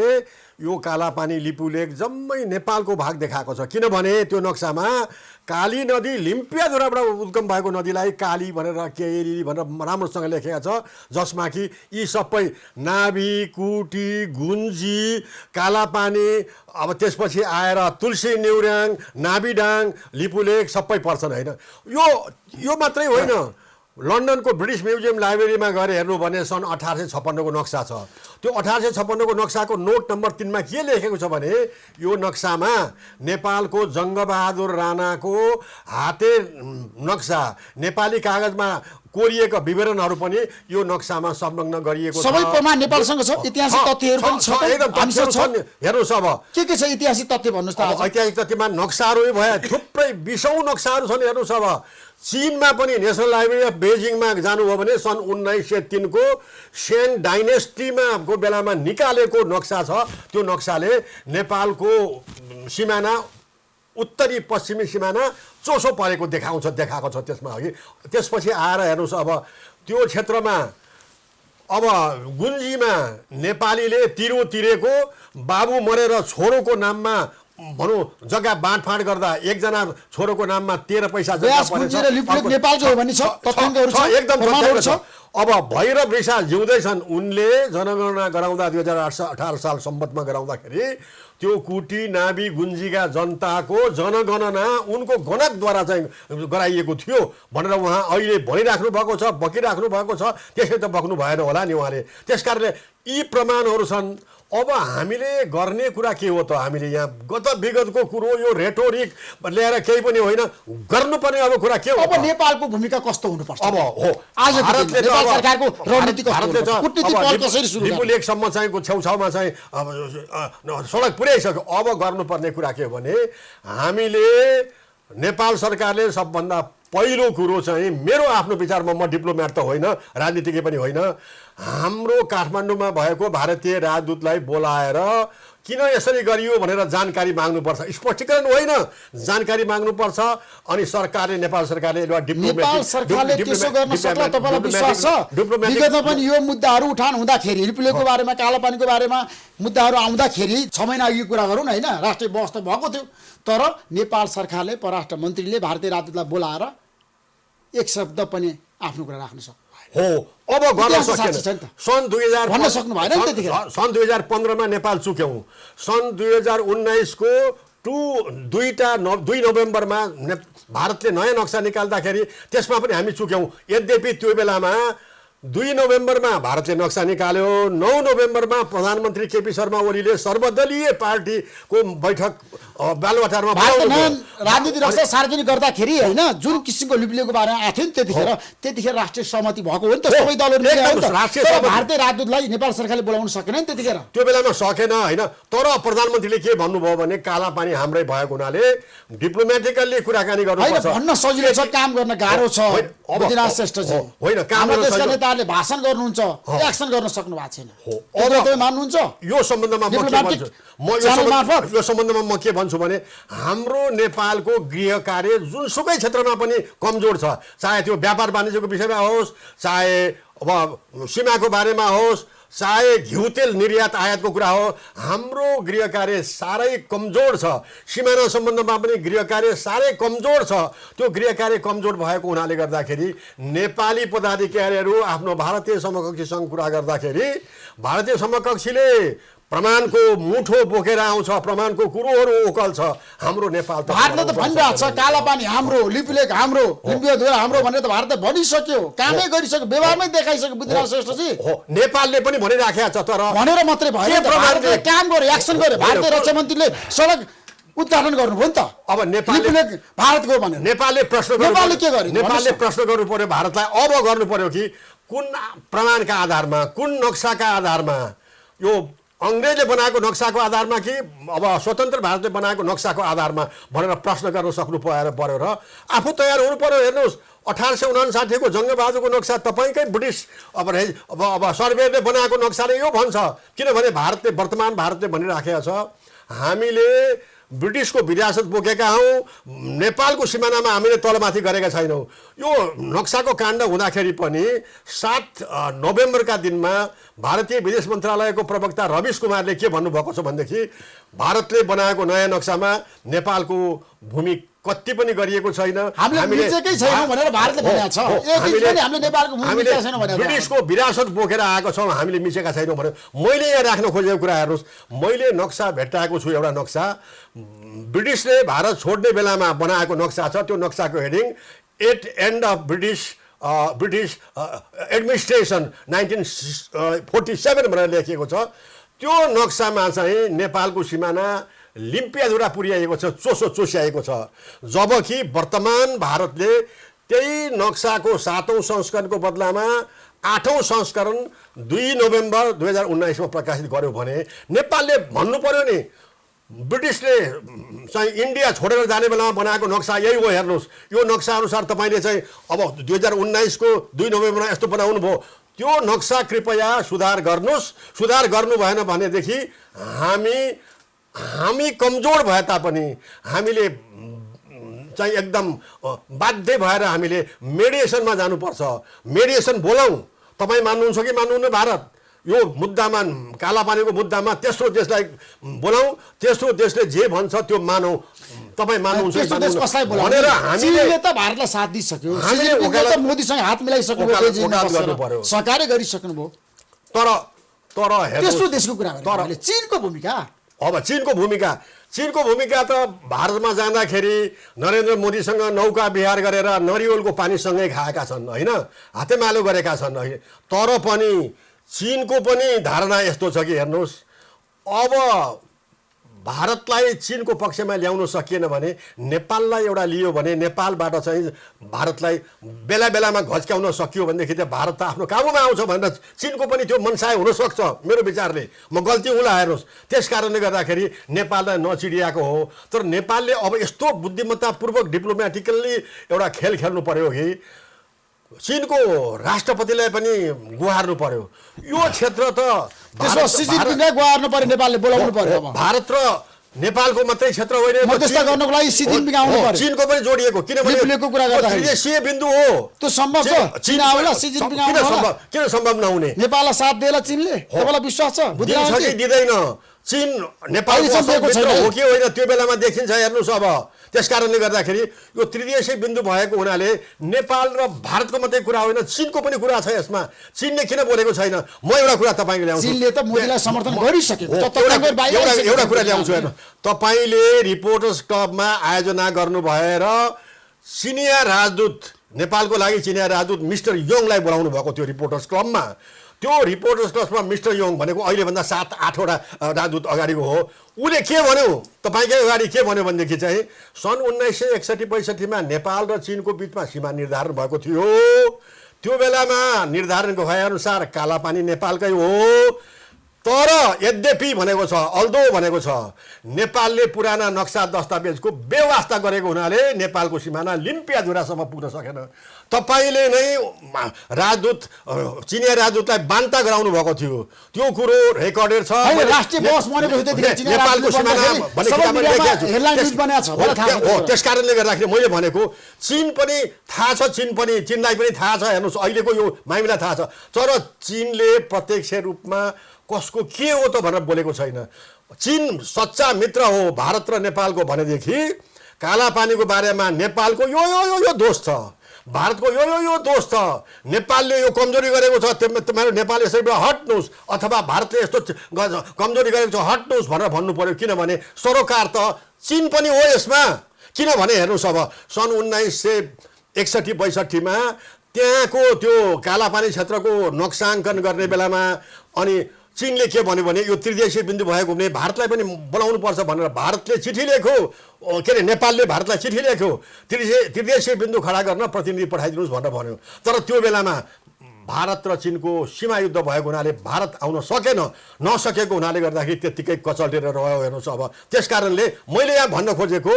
यो कालापानी लिपुलेक जम्मै नेपालको भाग देखाएको छ। किनभने त्यो नक्सामा काली नदी लिम्पियाधुराबाट उद्गम भएको नदीलाई काली भनेर केरी भनेर राम्रोसँग लेखेको छ, जसमा कि यी सबै नाभि, कुटी, गुन्जी, कालापानी, अब त्यसपछि आएर तुलसी नेउर्याङ, नाभिडाङ, लिपुलेक सबै पर्छन् होइन? यो मात्रै होइन, लन्डनको ब्रिटिस म्युजियम लाइब्रेरीमा गएर हेर्नु भने सन् 1856 को नक्सा छ। त्यो 1856 को नक्साको नोट नम्बर 3 मा के लेखेको छ भने यो नक्सामा नेपालको जङ्गबहादुर राणाको हाते नक्सा, नेपाली कागजमा कोरिएका विवरणहरू पनि यो नक्सामा संलग्न गरिएको छ। सबै प्रमाण नेपालसँग छ, ऐतिहासिक तथ्यहरू पनि छ, एकदम तथ्यहरू छन्। हेर्नुहोस्, अब के छ ऐतिहासिक तथ्य भन्नुहोस् त? ऐतिहासिक तथ्यमा नक्साहरू भए थुप्रै 20औं नक्साहरू छन्। हेर्नुहोस्, अब चीनमा पनि नेसनल लाइब्रेरी अफ बेजिङमा जानुभयो भने सन् 1903 को सेन डाइनेस्टीमा को बेलामा निकालेको नक्सा छ। त्यो नक्साले नेपालको सिमाना, उत्तरी पश्चिमी सिमाना चोसो परेको देखाएको छ त्यसमा अघि। त्यसपछि आएर हेर्नुहोस्, अब त्यो क्षेत्रमा अब गुन्जीमा नेपालीले तिरेको बाबु मरेर छोरोको नाममा भनौँ जग्गा बाँडफाँड गर्दा एकजना छोरोको नाममा 13 पैसा जग्गा परेछ। नेपालको हो भने छ, तथ्याङ्कहरू छ, एकदम प्रमाणहरू छ। अब भैरव रिसाल जिउँदैछन्, उनले जनगणना गराउँदा 2018 साल सम्बन्धमा गराउँदाखेरि त्यो कुटी, नाभि, गुन्जीका जनताको जनगणना उनको गणकद्वारा चाहिँ गराइएको थियो भनेर उहाँ अहिले भनिराख्नु भएको छ, बकिराख्नु भएको छ। त्यसै त बक्नु भएन होला नि उहाँले। त्यसकारणले यी प्रमाणहरू छन्। अब हामीले गर्ने कुरा के हो त? हामीले यहाँ विगतको कुरो यो रेटोरिक ल्याएर केही पनि होइन, गर्नुपर्ने अब कुरा के हो? अब नेपालको भूमिका कस्तो हुनुपर्छ? अब हो, आज नेपाल सरकारको रणनीति कस्तो हुन्छ? कूटनीति पहल कसरी सुरु गर्ने? लिपुलेकसम्म चाहिँ छेउछाउमा चाहिँ सडक पुर्याइसक्यो। अब गर्नुपर्ने कुरा के हो भने हामीले नेपाल सरकारले सबभन्दा पहिलो कुरो चाहिँ, मेरो आफ्नो विचारमा, म डिप्लोमेट त होइन, राजनीतिज्ञ पनि होइन, हाम्रो काठमाडौँमा भएको भारतीय राजदूतलाई बोलाएर किन यसरी गरियो भनेर जानकारी माग्नुपर्छ। स्पष्टीकरण होइन, जानकारी माग्नुपर्छ। अनि सरकारले, नेपाल सरकारले नेपाल सरकारले त्यसो गर्न सक्ला तपाईलाई विश्वास छ? विगतमा पनि यो मुद्दाहरू उठान हुँदाखेरि, लिपुलेकको बारेमा, कालापानीको बारेमा मुद्दाहरू आउँदाखेरि 6 महिना अघि कुरा गरौँ न होइन, राष्ट्रिय बहस त भएको थियो। तर नेपाल सरकारले, परराष्ट्र मन्त्रीले भारतीय राजदूतलाई बोलाएर एक शब्द पनि आफ्नो कुरा राख्न सक्छ हो। अब गर्न सकेन। सन् 2015 मा नेपाल चुक्यौँ। सन् 2019 को 2 नोभेम्बरमा भारतले नयाँ नक्सा निकाल्दाखेरि त्यसमा पनि हामी चुक्यौँ। यद्यपि त्यो बेलामा 2 नोभेम्बरमा भारतले नक्सा निकाल्यो, 9 नोभेम्बरमा प्रधानमन्त्री केपी शर्मा ओलीले सर्वदलीय पार्टीको बैठक बालुवाटारमा राजनीति रक्षा सार्वजनिक गर्दाखेरि होइन, जुन किसिमको लिपुलेकको बारेमा आएको थियो नि त्यतिखेर राष्ट्रिय सहमति भएको हो नि त, सबै दलहरू। भारतीय राजदूतलाई नेपाल सरकारले बोलाउन सकेन नि त्यतिखेर, त्यो बेलामा सकेन होइन। तर प्रधानमन्त्रीले के भन्नुभयो भने कालापानी हाम्रै भएको हुनाले डिप्लोमेटिकल्ली कुराकानी गर्नुपर्छ। भन्न सजिलो छ, काम गर्न गाह्रो छ। बुद्धिनाथ श्रेष्ठजी होइन, काम गर्न सरकारले भाषण गर्नुहुन्छ एक्सन गर्न सक्नु भएको छैन अब तपाईँ मान्नुहुन्छ यो सम्बन्धमा म के डिप्लोमेटिक भन्छु म च्यानल मार्फत यो सम्बन्धमा म के भन्छु भने हाम्रो नेपालको गृह कार्य जुनसुकै क्षेत्रमा पनि कमजोर छ, चाहे त्यो व्यापार वाणिज्यको विषयमा होस्, चाहे अब सीमाको बारेमा होस्, चाहे घिउ तेल निर्यात आयातको कुरा हो, हाम्रो गृह कार्य साह्रै कमजोर छ। सिमाना सम्बन्धमा पनि गृह कार्य साह्रै कमजोर छ। त्यो गृह कार्य कमजोर भएको हुनाले गर्दाखेरि नेपाली पदाधिकारीहरू आफ्नो भारतीय समकक्षीसँग कुरा गर्दाखेरि भारतीय समकक्षीले प्रमाणको मुठो बोकेर आउँछ, प्रमाणको कुरोहरू ओकल छ। हाम्रो नेपाल त भारतले त भनिरहेको छ कालापानी हाम्रो, लिपुलेक हाम्रो, लिम्पियाधुरा हाम्रो भनेर त भारतले भनिसक्यो, कामै गरिसक्यो, व्यवहारमै देखाइसक्यो बुद्धिराज श्रेष्ठजी। हो, नेपालले पनि भनिराखेको छ, तर भनेर मात्रै भयो के भारतले काम गर्यो, एक्सन गर्यो। भारतीय रक्षा मन्त्रीले सडक उद्घाटन गर्नुभयो नि त। अब नेपालले भारतको भनेर नेपालले प्रश्न नेपालले के गर्यो? नेपालले प्रश्न गर्नु पर्यो भारतलाई, अब गर्नु पर्यो कि कुन प्रमाणका आधारमा, कुन नक्साका आधारमा, यो अङ्ग्रेजले बनाएको नक्साको आधारमा कि अब स्वतन्त्र भारतले बनाएको नक्साको आधारमा भनेर प्रश्न गर्न सक्नु पर्यो र आफू तयार हुनु पर्यो। हेर्नुहोस् 1859 को जङ्गबहादुरको नक्सा तपाईँकै ब्रिटिस अब सर्वेले बनाएको नक्साले यो भन्छ, किनभने वर्तमान भारतले भनिराखेको छ हामीले ब्रिटिसको विरासत बोकेका हौँ, नेपालको सिमानामा हामीले तलमाथि गरेका छैनौँ। यो नक्साको काण्ड हुँदाखेरि पनि 7 नोभेम्बरका दिनमा भारतीय विदेश मन्त्रालयको प्रवक्ता रविश कुमारले के भन्नुभएको छ भनेदेखि भारतले बनाएको नयाँ नक्सामा नेपालको भूमि कति पनि गरिएको छैन, हामीले ब्रिटिसको विरासत बोकेर आएको छौँ, हामीले मिचेका छैनौँ भने मैले यहाँ राख्न खोजेको कुरा हेर्नुहोस्, मैले नक्सा भेट्टाएको छु। एउटा नक्सा ब्रिटिसले भारत छोड्ने बेलामा बनाएको नक्सा छ। त्यो नक्साको heading at end of British administration 1947 भनेर लेखिएको छ। त्यो नक्सामा चाहिँ नेपालको सिमाना लिम्पियाधुरा पुर्याएको छ, चोस्याएको छ। जबकि वर्तमान भारतले त्यही नक्साको 7औं संस्करणको बदलामा 8औं संस्करण 2 नोभेम्बर 2019 मा प्रकाशित गर्यो भने नेपालले भन्नु पर्यो नि ब्रिटिसले चाहिँ इन्डिया छोडेर जाने बेलामा बनाएको नक्सा यही हो, हेर्नुहोस् यो नक्सा अनुसार तपाईँले चाहिँ अब 2019 को 2 नोभेम्बरमा यस्तो बनाउनु भयो, त्यो नक्सा कृपया सुधार गर्नुहोस्। सुधार गर्नु भएन भनेदेखि हामी कमजोर भए तापनि हामीले चाहिँ एकदम बाध्य भएर हामीले मेडिएसनमा जानुपर्छ। मेडिएसन बोलाउँ, तपाईँ मान्नुहुन्छ कि मान्नुहुन्न? भारत यो मुद्दामा, कालापानीको मुद्दामा तेस्रो देशलाई बोलाउँ, तेस्रो देशले जे भन्छ त्यो मानौँ। तपाईँ मान्नुहुन्छ भनेर हामीले त भारतलाई साथ दिइसक्यो, हामीले मोदीसँग हात मिलाइसक्नु पर्यो, सरकारले गरिसक्नु भयो। तर तेस्रो देशको कुरा गर्नु चीनको भूमिका, अब चीनको भूमिका त भारतमा जाँदाखेरि नरेन्द्र मोदीसँग नौका विहार गरेर नरिवलको पानीसँगै खाएका छन् होइन, हातेमालो गरेका छन् होइन। तर पनि चीनको पनि धारणा यस्तो छ कि हेर्नुहोस् अब भारतलाई चीनको पक्षमा ल्याउन सकिएन भने नेपाललाई एउटा लियो भने नेपालबाट चाहिँ भारतलाई बेला बेलामा घच्काउन सकियो भनेदेखि त भारत त आफ्नो काबुमा आउँछ भनेर चीनको पनि त्यो मनसाय हुनसक्छ मेरो विचारले। म गल्ती होला हेर्नुहोस्, त्यस कारणले गर्दाखेरि नेपाललाई नचिडिएको हो। तर नेपालले अब यस्तो बुद्धिमत्तापूर्वक डिप्लोमेटिकल्ली एउटा खेल खेल्नु पर्यो कि चीनको राष्ट्रपतिलाई पनि गुहार्नु पर्यो। यो क्षेत्र त गुहार्नु पर्यो, नेपालले बोलाउनु पर्यो। भारत र नेपालको मात्रै क्षेत्र होइन, मध्यस्थता गर्नको लागि सी जिनपिङ आउनु पर्यो। चीनको पनि जोडिएको, किनभने कुरा गर्दाखेरि त्रिदेशीय बिन्दु हो। त्यो सम्भव छ? चीन आउला, सी जिनपिङ आउला, किन सम्भव नहुने? नेपाललाई साथ दिएला चीनले, तपाईँलाई विश्वास छ? दिन्छ कि दिँदैन? चीन नेपालको मित्र हो कि होइन त्यो बेलामा देखिन्छ, हेर्नुहोस्। अब त्यस कारणले गर्दाखेरि यो त्रिदेशीय बिन्दु भएको हुनाले नेपाल र भारतको मात्रै कुरा होइन, चीनको पनि कुरा छ यसमा। चीनले किन बोलेको छैन? म एउटा कुरा तपाईँले ल्याउँछु, चीनले त मोदीलाई समर्थन गरिसकेको। एउटा कुरा ल्याउँछु हेर्नु, तपाईँले रिपोर्टर्स क्लबमा आयोजना गर्नु भएर सिनियर राजदूत, नेपालको लागि सिनियर राजदूत मिस्टर योङलाई बोलाउनु भएको थियो रिपोर्टर्स क्लबमा। त्यो रिपोर्टर्स क्लबमा मिस्टर योङ भनेको अहिलेभन्दा 7-8वटा राजदूत अगाडिको हो। उसले के भन्यो तपाईँकै अगाडि के भन्यो भनेदेखि चाहिँ सन् 1961-62 मा नेपाल र चीनको बिचमा सीमा निर्धारण भएको थियो। त्यो बेलामा निर्धारण भएअनुसार कालापानी नेपालकै हो, तर यद्यपि भनेको छ, अल्दो भनेको छ, नेपालले पुराना नक्सा दस्तावेजको बेवास्ता गरेको हुनाले नेपालको सिमाना लिम्पियाधुरासम्म पुग्न सकेन। तपाईँले नै राजदूत चिनिया राजदूतलाई बान्ता गराउनु भएको थियो, त्यो कुरो रेकर्डेड छ। राष्ट्रिय बस बनेको थियो त्यतिखेर चिनिया नेपालको सिमाना भन्ने किताबमा लेखेको छु। हेडलाइन न्युज बनेको छ मलाई थाहा हो, त्यस कारणले गर्दाखेरि मैले भनेको चीन पनि थाहा छ, चीनलाई पनि थाहा छ। हेर्नुहोस् अहिलेको यो मामिला थाहा छ, तर चीनले प्रत्यक्ष रूपमा कसको के हो त भनेर बोलेको छैन। चीन सच्चा मित्र हो भारत र नेपालको भनेदेखि कालापानीको बारेमा नेपालको यो दोष छ, भारतको यो दोष छ, नेपालले यो कमजोरी गरेको छ, तपाईँहरू नेपाल यसैबाट हट्नुहोस् अथवा भारतले यस्तो कमजोरी गरेको छ हट्नुहोस् भनेर भन्नु पर्यो। किनभने सरोकार त चीन पनि हो यसमा। किनभने हेर्नुहोस् अब सन् 1961-62 त्यहाँको त्यो कालापानी क्षेत्रको नक्साङ्कन गर्ने बेलामा अनि चीनले के भन्यो भने यो त्रिदेशीय बिन्दु भएको भने भारतलाई पनि बोलाउनु पर्छ भनेर भारतले चिठी लेख्यो, के अरे नेपालले भारतलाई चिठी लेख्यो, त्रिदेशीय बिन्दु खडा गर्न प्रतिनिधि पठाइदिनुहोस् भनेर भन्यो। तर त्यो बेलामा भारत र चीनको सीमा युद्ध भएको हुनाले भारत आउन सकेन, नसकेको हुनाले गर्दाखेरि त्यत्तिकै कचल्टेर रह्यो। हेर्नुहोस् अब त्यस कारणले मैले यहाँ भन्न खोजेको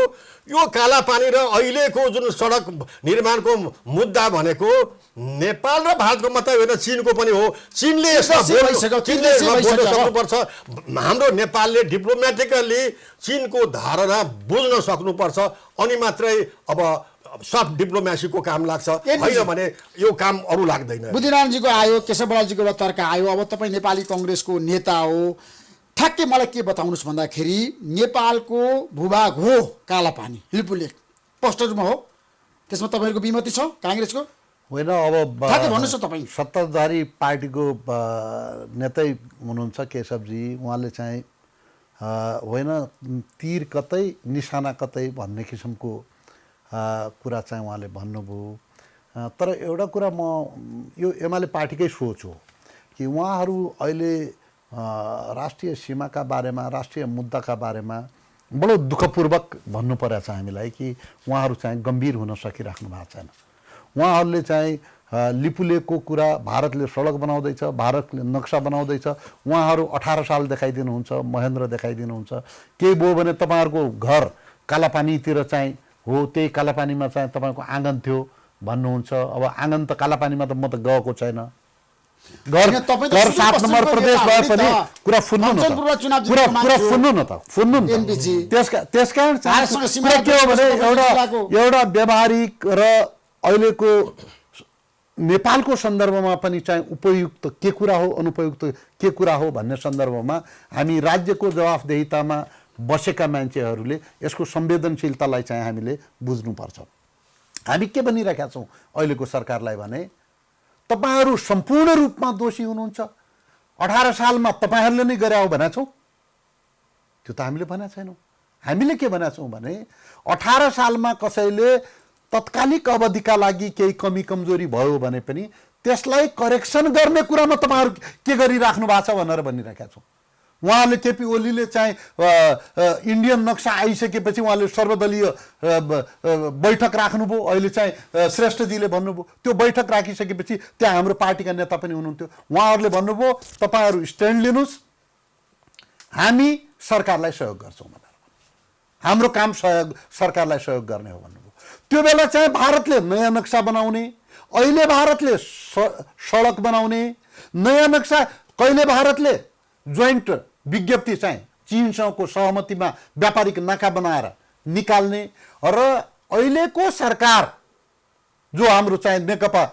यो कालापानी र अहिलेको जुन सडक निर्माणको मुद्दा भनेको नेपाल र भारतको मात्रै होइन चिनको पनि हो। चिनले यसमा बोल्न सक्नुपर्छ। हाम्रो नेपालले डिप्लोमेटिकल्ली चिनको धारणा बुझ्न सक्नुपर्छ, अनि मात्रै अब सफ्ट डिप्लोमेसीको काम लाग्छ, होइन भने यो काम अरू लाग्दैन। बुद्धिनारायणजीको आयो, केशव बरालजीको तर्क आयो। अब तपाईँ नेपाली कङ्ग्रेसको नेता हो, ठ्याक्कै मलाई के बताउनुहोस् भन्दाखेरि नेपालको भूभाग हो कालापानी, लिपुलेक स्पष्टमा हो, त्यसमा तपाईँहरूको विमति छ काङ्ग्रेसको? होइन, अब ठ्याक्कै भन्नुहोस् न तपाईँ। सत्ताधारी पार्टीको नेतै हुनुहुन्छ केशवजी, उहाँले चाहिँ होइन तीर कतै निशाना कतै भन्ने किसिमको कुरा चाहिँ उहाँले भन्नुभयो। तर एउटा कुरा म यो एमाले पार्टीकै सोच हो कि उहाँहरू अहिले राष्ट्रिय सीमाका बारेमा, राष्ट्रिय मुद्दाका बारेमा बडो दुःखपूर्वक भन्नु परेको छ हामीलाई कि उहाँहरू चाहिँ गम्भीर हुन सकिराख्नु भएको छैन। उहाँहरूले चाहिँ लिपुलेकको कुरा, भारतले सडक बनाउँदैछ, भारतले नक्सा बनाउँदैछ, उहाँहरू 18 साल देखाइदिनुहुन्छ, महेन्द्र देखाइदिनुहुन्छ। केही भयो भने तपाईँहरूको घर कालापानीतिर चाहिँ हो, त्यही कालापानीमा चाहिँ तपाईँको आँगन थियो भन्नुहुन्छ। अब आँगन त कालापानीमा त म त गएको छैन। घर 7 नम्बर प्रदेश भए पनि कुरा सुन्नु न त, कुरा सुन्नु न त, सुन्नु न। त्यस कारण के हो भने एउटा व्यावहारिक र अहिलेको नेपालको सन्दर्भमा पनि चाहिँ उपयुक्त के कुरा हो, अनुपयुक्त के कुरा हो भन्ने सन्दर्भमा हामी राज्यको जवाफदेहितामा बसेका मान्छेहरूले यसको संवेदनशीलतालाई चाहिँ हामीले बुझ्नुपर्छ। हामी के भनिरहेका छौँ अहिलेको सरकारलाई भने तपाईँहरू सम्पूर्ण रूपमा दोषी हुनुहुन्छ, 18 सालमा तपाईँहरूले नै गरे हो भनेको छौँ? त्यो त हामीले भनेको छैनौँ। हामीले के भनेको छौँ भने 18 सालमा कसैले तत्कालिक अवधिका लागि केही कमी कमजोरी भयो भने पनि त्यसलाई करेक्सन गर्ने कुरामा तपाईँहरू के गरिराख्नु भएको छ भनेर भनिरहेका छौँ। उहाँले केपी ओलीले चाहिँ इन्डियन नक्सा आइसकेपछि उहाँले सर्वदलीय बैठक राख्नुभयो। अहिले चाहिँ श्रेष्ठजीले भन्नुभयो त्यो बैठक राखिसकेपछि त्यहाँ हाम्रो पार्टीका नेता पनि हुनुहुन्थ्यो, उहाँहरूले भन्नुभयो तपाईँहरू स्ट्यान्ड लिनुहोस्, हामी सरकारलाई सहयोग गर्छौँ भनेर, हाम्रो काम सरकारलाई सहयोग गर्ने हो भन्नुभयो। त्यो बेला चाहिँ भारतले नयाँ नक्सा बनाउने, अहिले भारतले सडक बनाउने नयाँ नक्सा, कहिले भारतले जोइन्ट विज्ञप्ति चाहिँ चीनसँगको सहमतिमा व्यापारिक नाका बनाएर निकाल्ने, र अहिलेको सरकार जो हाम्रो चाहिँ नेकपा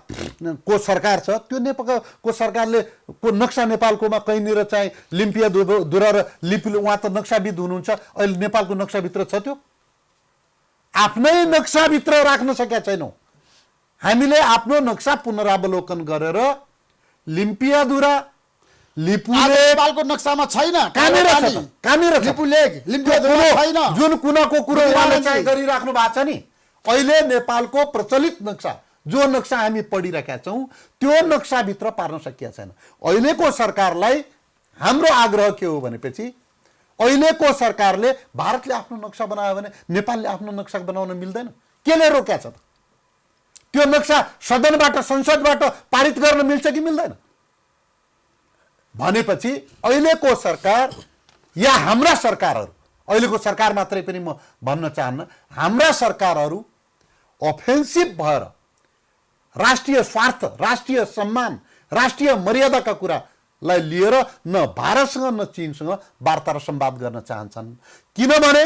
को सरकार छ त्यो नेकपाको सरकारले को नक्सा नेपालकोमा कहीँनिर चाहिँ लिम्पियाधुरा र लिपुले, उहाँ त नक्साविद हुनुहुन्छ, अहिले नेपालको नक्साभित्र छ त्यो? आफ्नै नक्साभित्र राख्न सकेका छैनौँ हामीले। आफ्नो नक्सा पुनरावलोकन गरेर लिम्पियाधुरा नेपालको नक्सामा छैन, जुन कुनाको कुरो उहाँले चाहिँ गरिराख्नु भएको छ नि, अहिले नेपालको प्रचलित नक्सा जो नक्सा हामी पढिरहेका छौँ त्यो नक्साभित्र पार्न सकिएको छैन। अहिलेको सरकारलाई हाम्रो आग्रह के हो भनेपछि अहिलेको सरकारले भारतले आफ्नो नक्सा बनायो भने नेपालले आफ्नो नक्सा बनाउन मिल्दैन, केले रोक्या छ त? त्यो नक्सा सदनबाट संसदबाट पारित गर्न मिल्छ कि मिल्दैन? भनेपछि अहिलेको सरकार या हाम्रा सरकारहरू, अहिलेको सरकार मात्रै पनि म भन्न चाहन्न, हाम्रा सरकारहरू अफेन्सिभ भएर राष्ट्रिय स्वार्थ, राष्ट्रिय सम्मान, राष्ट्रिय मर्यादाका कुरालाई लिएर न भारतसँग न चीनसँग वार्ता र संवाद गर्न चाहन्छन्। किनभने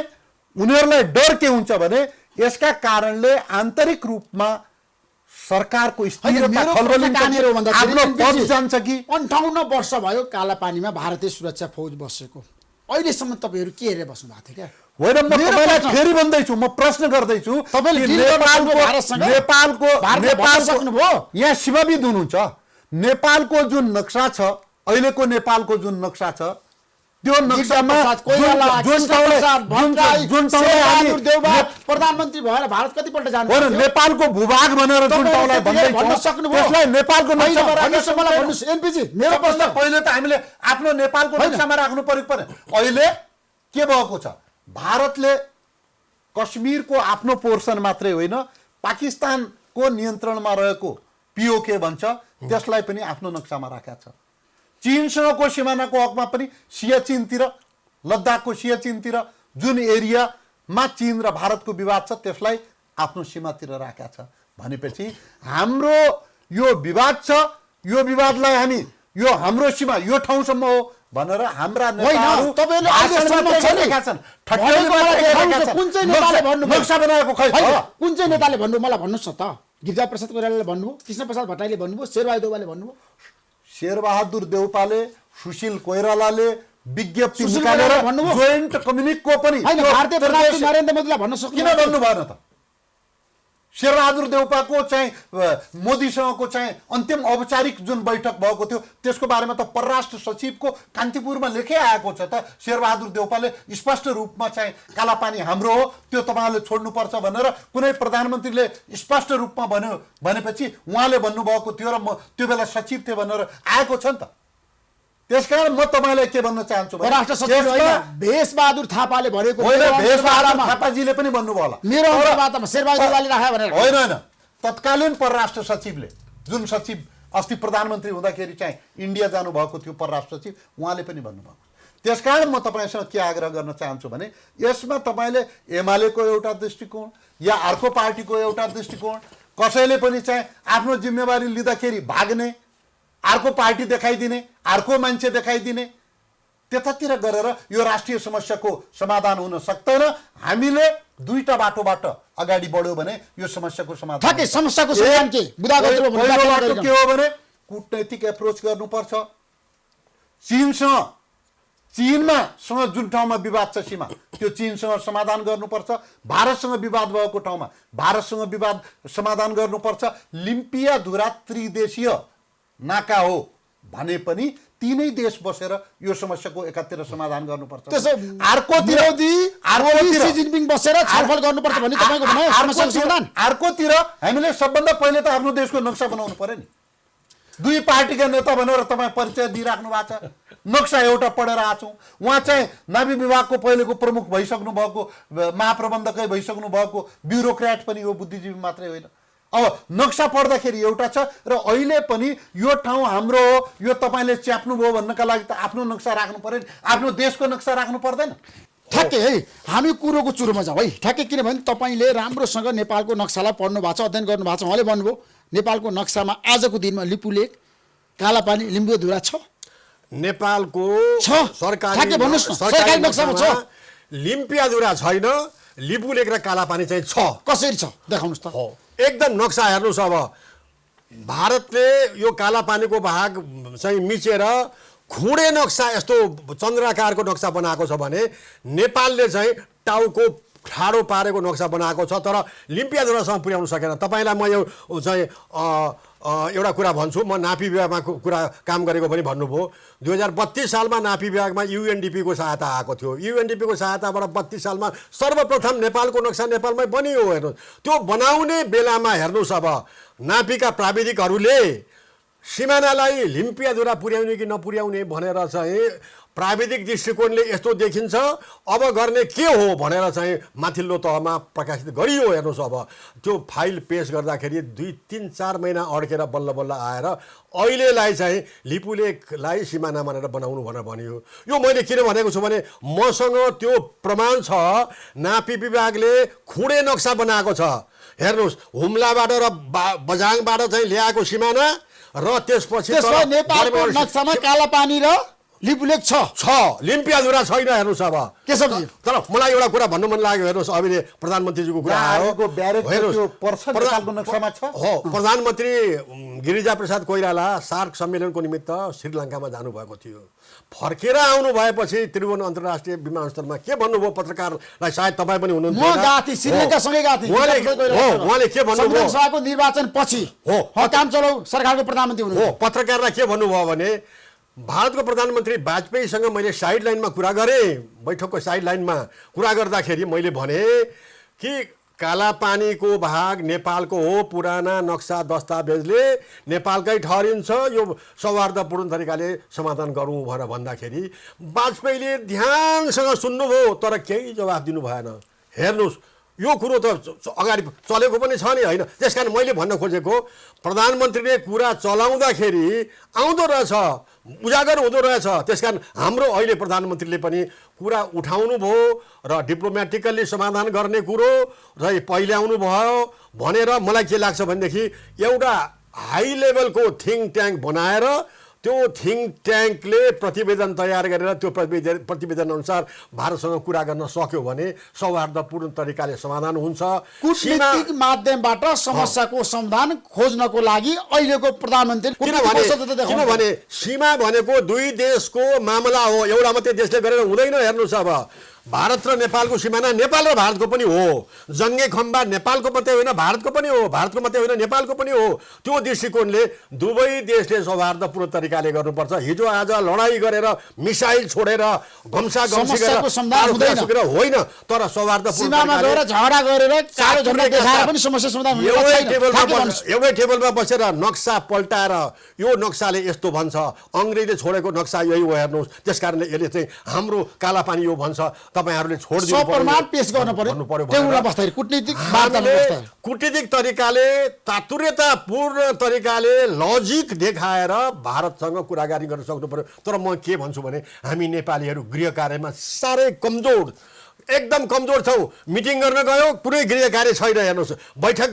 उनीहरूलाई डर के हुन्छ भने यसका कारणले आन्तरिक रूपमा सरकारको स्थिरता खलबलिन्छ, आफ्नो पद जान्छ कि। 58 वर्ष भयो कालापानीमा भारतीय सुरक्षा फौज बसेको, अहिलेसम्म तपाईँहरू के हेरेर बस्नु भएको थियो क्या? होइन, म तपाईँलाई फेरि भन्दैछु, म प्रश्न गर्दैछु, नेपालको यहाँ सीमाविद हुनुहुन्छ, नेपालको जुन नक्सा छ, अहिलेको नेपालको जुन नक्सा छ, त्यो नक्सामा प्रधानमन्त्री भएर भारत कतिपल्ट जानु नेपालको भूभाग भनेर जुन ठाउँलाई त्यसलाई नेपालको नक्सामा भन्नुहोस्। एनपीजी मेरो प्रश्न, पहिले त हामीले आफ्नो नेपालको नक्सामा राख्नु पर्यो। अहिले के भएको छ, भारतले कश्मीरको आफ्नो पोर्सन मात्रै होइन, पाकिस्तानको नियन्त्रणमा रहेको पिओके भन्छ त्यसलाई पनि आफ्नो नक्सामा राखेको छ। चीनसँगको सिमानाको हकमा पनि सियाचिनतिर, लद्दाखको सियाचिनतिर जुन एरियामा चीन र भारतको विवाद छ त्यसलाई आफ्नो सीमातिर राखेको छ। भनेपछि हाम्रो यो विवाद छ, यो विवादलाई हामी यो हाम्रो सीमा यो ठाउँसम्म हो भनेर हाम्रा नेताहरू कुन चाहिँ नेताले भन्नु, मलाई भन्नुहोस् न त। गिरिजा प्रसाद कोइरालाले भन्नुभयो, कृष्ण प्रसाद भट्टराईले भन्नुभयो, शेरबहादुर देउवाले भन्नुभयो, शेरबहादुर देउपाले, सुशील कोइरालाले विज्ञप्ति निकालेर जोइन्ट कम्युनिकको पनि भारतीय प्रधानमन्त्री नरेन्द्र मोदीलाई भन्न सक्नु किन भन्नु भएन त? शेरबहादुर देउपाको चाहिँ मोदीसँगको चाहिँ अन्तिम औपचारिक जुन बैठक भएको थियो त्यसको बारेमा त परराष्ट्र सचिवको कान्तिपुरमा लेखै आएको छ त। शेरबहादुर देउपाले स्पष्ट रूपमा चाहिँ कालापानी हाम्रो हो, त्यो तपाईँहरूले छोड्नुपर्छ भनेर कुनै प्रधानमन्त्रीले स्पष्ट रूपमा भन्यो भनेपछि उहाँले भन्नुभएको थियो र म त्यो बेला सचिव थिएँ भनेर आएको छ नि त। त्यसकारण म तपाईँलाई के भन्न चाहन्छु भने परराष्ट्र सचिव भेषबहादुर थापाले भनेको भेषबहादुर थापाजीले पनि भन्नुभयो होला, मेरो बातमा शेरबहादुर देउवाले राखे भनेर होइन होइन, तत्कालीन परराष्ट्र सचिवले जुन सचिव अस्ति प्रधानमन्त्री हुँदाखेरि चाहिँ इन्डिया जानुभएको थियो परराष्ट्र सचिव, उहाँले पनि भन्नुभएको। त्यसकारण म तपाईँसँग के आग्रह गर्न चाहन्छु भने यसमा तपाईँले एमालेको एउटा दृष्टिकोण या अर्को पार्टीको एउटा दृष्टिकोण, कसैले पनि चाहिँ आफ्नो जिम्मेवारी लिँदाखेरि भाग्ने, अर्को पार्टी देखाइदिने, अर्को मान्छे देखाइदिने, त्यतातिर गरेर यो राष्ट्रिय समस्याको समाधान हुन सक्दैन। हामीले दुईटा बाटोबाट अगाडि बढ्यो भने यो समस्याको समाधान ठ्याक्कै समस्याको समाधान के पहिलो बाटो के हो भने कूटनैतिक एप्रोच गर्नुपर्छ। चीनसँग जुन ठाउँमा विवाद छ सीमा त्यो चीनसँग समाधान गर्नुपर्छ। भारतसँग विवाद भएको ठाउँमा भारतसँग विवाद समाधान गर्नुपर्छ। लिम्पियाधुरा त्रिदेशीय नाका हो भने पनि तीनै देश बसेर यो समस्याको एकातिर समाधान गर्नुपर्छ। अर्कोतिर हामीले सबभन्दा पहिले त आफ्नो देशको नक्सा बनाउनु पर्यो नि। दुई पार्टीका नेता भनेर तपाईँ परिचय दिइराख्नु भएको छ, नक्सा एउटा पढेर आएको छौँ। उहाँ चाहिँ नाभी विभागको पहिलेको प्रमुख भइसक्नु भएको, महाप्रबन्धकै भइसक्नु भएको ब्युरोक्र्याट पनि हो, बुद्धिजीवी मात्रै होइन। अब नक्सा पढ्दाखेरि एउटा छ र अहिले पनि यो ठाउँ हाम्रो हो, यो तपाईँले च्याप्नुभयो भन्नका लागि त आफ्नो नक्सा राख्नु पर्यो नि, आफ्नो देशको नक्सा राख्नु पर्दैन। ठ्याक्कै है, हामी कुरोको चुरोमा जाउँ है। ठ्याक्कै किनभने तपाईँले राम्रोसँग नेपालको नक्सालाई पढ्नु भएको छ, अध्ययन गर्नु भएको छ। उहाँले भन्नुभयो नेपालको नक्सामा आजको दिनमा लिपुलेक, कालापानी, लिम्बुधुरा छ, नेपालको सरकारी नक्सामा छ। लिम्पियाधुरा छैन, लिपुलेक र कालापानी चाहिँ छ। कसरी छ देखाउनुहोस् त। एकदम नक्सा हेर्नुहोस्। अब भारतले यो कालापानीको भाग चाहिँ मिचेर खुँडे नक्सा, यस्तो चन्द्राकारको नक्सा बनाएको छ भने नेपालले चाहिँ टाउको ठाडो पारेको नक्सा बनाएको छ, तर लिम्पियाधुरासँग पुर्याउन सकेन। तपाईँलाई म यो चाहिँ एउटा कुरा भन्छु, म नापी विभागमा कुरा काम गरेको पनि भन्नुभयो। 2032 सालमा नापी विभागमा युएनडिपीको सहायता आएको थियो। युएनडिपीको सहायताबाट 32 सालमा सर्वप्रथम नेपालको नक्सा नेपालमै बनियो। हेर्नुहोस्, त्यो बनाउने बेलामा हेर्नुहोस्, अब नापीका प्राविधिकहरूले सिमानालाई लिम्पियाधुरा पुर्याउने कि नपुर्याउने भनेर चाहिँ प्राविधिक दृष्टिकोणले यस्तो देखिन्छ, अब गर्ने के हो भनेर चाहिँ माथिल्लो तहमा प्रकाशित गरियो। हेर्नुहोस्, अब त्यो फाइल पेश गर्दाखेरि 2-3-4 महिना अड्केर बल्ल बल्ल आएर अहिलेलाई चाहिँ लिपुलेखलाई सिमाना मानेर बनाउनु भनेर भनियो। यो मैले किन भनेको छु भने मसँग त्यो प्रमाण छ, नापी विभागले खुँडे नक्सा बनाएको छ। हेर्नुहोस्, हुम्लाबाट र बझाङबाट चाहिँ ल्याएको सिमाना र त्यसपछि नेपालको नक्सामा कालापानी र लिपुलेख छ, लिम्पियाधुरा छैन। हेर्नुहोस्, अब केशवजी, तर मलाई एउटा कुरा भन्नु मन लाग्यो। हेर्नुहोस्, अहिले प्रधानमन्त्रीजीको कुरा आयो। हो, प्रधानमन्त्री गिरिजा प्रसाद कोइराला सार्क सम्मेलनको निमित्त श्रीलङ्कामा जानुभएको थियो। फर्केर आउनु भएपछि त्रिभुवन अन्तर्राष्ट्रिय विमानस्थलमा के भन्नुभयो पत्रकारलाई, सायद तपाईँ पनि हुनुहुन्थ्यो, उहाँले के भन्नुभयो, सभाको निर्वाचन पछि हो काम चलाउ सरकारको प्रधानमन्त्री हुनु। पत्रकारलाई के भन्नुभयो भने भारतको प्रधानमन्त्री वाजपेयीसँग मैले साइड लाइनमा कुरा गरेँ, बैठकको साइड लाइनमा कुरा गर्दाखेरि मैले भने कि कालापानीको भाग नेपालको हो, पुराना नक्सा दस्तावेजले नेपालकै ठहरिन्छ, यो सौहार्दपूर्ण तरिकाले समाधान गरौँ भनेर भन्दाखेरि वाजपेयीले ध्यानसँग सुन्नुभयो तर केही जवाफ दिनु भएन। हेर्नुहोस्, यो कुरो त अगाडि चलेको पनि छ नि, होइन? त्यस कारण मैले भन्न खोजेको प्रधानमन्त्रीले कुरा चलाउँदाखेरि आउँदो रहेछ, उजागर हुँदो रहेछ। त्यसकारण हाम्रो अहिले प्रधानमन्त्रीले पनि कुरा उठाउनु भयो र डिप्लोमेटिकल्ली समाधान गर्ने कुरो र पहिले आउनु भयो भनेर मलाई के लाग्छ भनेदेखि एउटा हाई लेभलको थिङ्क ट्याङ्क बनाएर त्यो थिङ्क ट्याङ्कले प्रतिवेदन तयार गरेर त्यो प्रतिवेदन अनुसार भारतसँग कुरा गर्न सक्यो भने सौहार्दपूर्ण तरिकाले समाधान हुन्छ। कूटनीतिक माध्यमबाट समस्याको समाधान खोज्नको लागि अहिलेको प्रधानमन्त्री किनभने सीमा भनेको दुई देशको मामला हो, एउटा मात्रै देशले गरेर हुँदैन। हेर्नुहोस्, अब भारत र नेपालको सिमाना नेपाल र भारतको पनि हो, जङ्गे खम्बा नेपालको मात्रै होइन भारतको पनि हो, भारतको मात्रै होइन नेपालको पनि हो। त्यो दृष्टिकोणले दुवै देशले सौहार्दपूर्ण तरिकाले गर्नुपर्छ। हिजो आज लडाइँ गरेर मिसाइल छोडेर घम्साघम्सी गरेर होइन, तर सौहार्दपूर्ण झगडा गरेर एउटै टेबलमा बसेर नक्सा पल्टाएर यो नक्साले यस्तो भन्छ, अङ्ग्रेजले छोडेको नक्सा यही हो। हेर्नुहोस्, त्यस कारणले यसले चाहिँ हाम्रो कालापानी यो भन्छ, तपाईहरुले छोड्दिनु पर्यो। कूटनीतिक तरिकाले चातुर्यतापूर्ण तरिकाले लजिक देखाएर भारतसँग कुराकानी गर्न सक्नु पर्यो। तर म के भन्छु भने हामी नेपालीहरु गृह कार्यमा सारै कमजोर, एकदम कमजोर छौं। मिटिङ गर्न गयो कुनै गृह कार्य छैन। हेर्नुस्, बैठक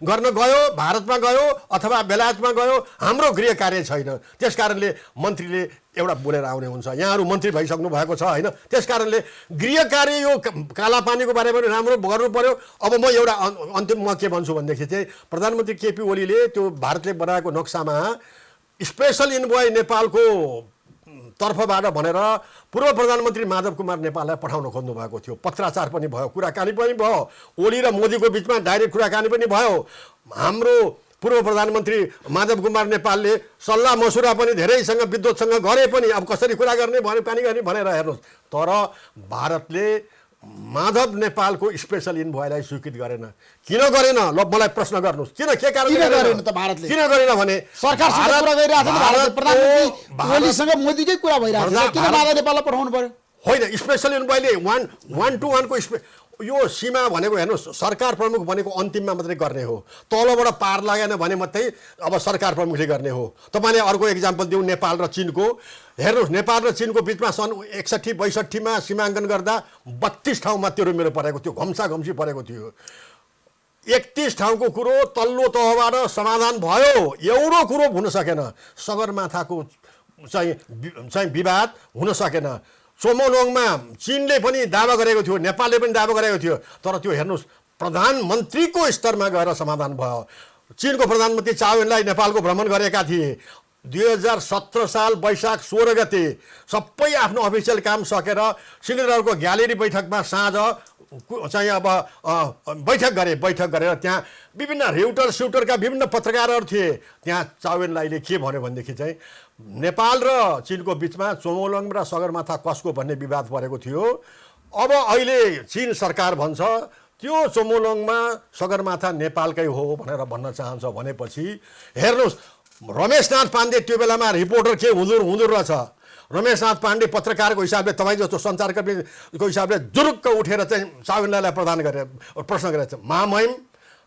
गर्न गयो, भारतमा गयो अथवा बेलायतमा गयो, हाम्रो गृह कार्य छैन। त्यसकारणले मन्त्रीले एउटा बोलेर आउने हुन्छ। यहाँहरु मन्त्री भइसक्नु भएको छ हैन। त्यसकारणले गृह कार्य यो कालापानीको बारेमा राम्रो गर्नु पर्यो। अब म एउटा अन्तिम म के भन्छु भनेदेखि चाहिँ प्रधानमन्त्री केपी ओलीले त्यो भारतले बनाएको नक्सामा स्पेशल इन्भोय नेपालको तर्फबाट भनेर पूर्व प्रधानमन्त्री माधव कुमार नेपाललाई पठाउन खोज्नु भएको थियो। पत्राचार पनि भयो, कुराकानी पनि भयो, ओली र मोदीको बिचमा डाइरेक्ट कुराकानी पनि भयो। हाम्रो पूर्व प्रधानमन्त्री माधव कुमार नेपालले सल्लाह मसुरा पनि धेरैसँग विद्वतसँग गरे पनि, अब कसरी कुरा गर्ने भनेर हेर्नुहोस्। तर भारतले माधव नेपालको स्पेशल इन्भोयलाई स्वीकृत गरेन। किन गरेन? ल मलाई प्रश्न गर्नुहोस्, के कारणले गरेन त भारतले? किन गरेन भने सरकारसँग कुरा गरिरहेको छ, भारत प्रधानमन्त्री ओलीसँग मोदीकै कुरा भइरहेको छ, किन माधव नेपाललाई पठाउनु पर्यो? होइन, स्पेशल इन्भोयले 1-1 को यो सीमा भनेको हेर्नुहोस्, सरकार प्रमुख भनेको अन्तिममा मात्रै गर्ने हो। तलबाट पार लागेन भने मात्रै अब सरकार प्रमुखले गर्ने हो। तपाईले अर्को एक्जाम्पल दिउँ नेपाल र चीनको। हेर्नुहोस्, नेपाल र चीनको बिचमा सन् 61-62 मा सीमाङ्कन गर्दा 32 ठाउँमा तेह्रो परेको थियो, घम्साघम्सी परेको थियो। 31 ठाउँको कुरो तल्लो तहबाट समाधान भयो। एउटा कुरो हुन सकेन, सगरमाथाको चाहिँ विवाद हुन सकेन। सोमोलोङमा चीनले पनि दावा गरेको थियो, नेपालले पनि दावा गरेको थियो, तर त्यो हेर्नुहोस् प्रधानमन्त्रीको स्तरमा गएर समाधान भयो। चीनको प्रधानमन्त्री चाउ एनलाई नेपालको भ्रमण गरेका थिए। 2017 साल वैशाख 16 गते सबै आफ्नो अफिसियल काम सकेर सिंहदरबारको ग्यालेरी बैठकमा साँझ चाहिँ अब बैठक गरेर त्यहाँ विभिन्न रिउटरका विभिन्न पत्रकारहरू थिए। त्यहाँ चाउ एनलाईले के भन्यो भनेदेखि चाहिँ नेपाल र चीनको बिचमा चोमोलोङ र सगरमाथा कसको भन्ने विवाद परेको थियो। अब अहिले चीन सरकार भन्छ त्यो चोमोलोङमा सगरमाथा नेपालकै हो भनेर भन्न चाहन्छ भनेपछि हेर्नुहोस्, रमेशनाथ पाण्डे त्यो बेलामा रिपोर्टर के हुँदो रहेछ। रमेशनाथ पाण्डे पत्रकारको हिसाबले तपाईँ जस्तो सञ्चारकर्मीको हिसाबले जुरुक्क उठेर चाहिँ साविनलाई प्रदान गरे प्रश्न गरेछ, महामहिम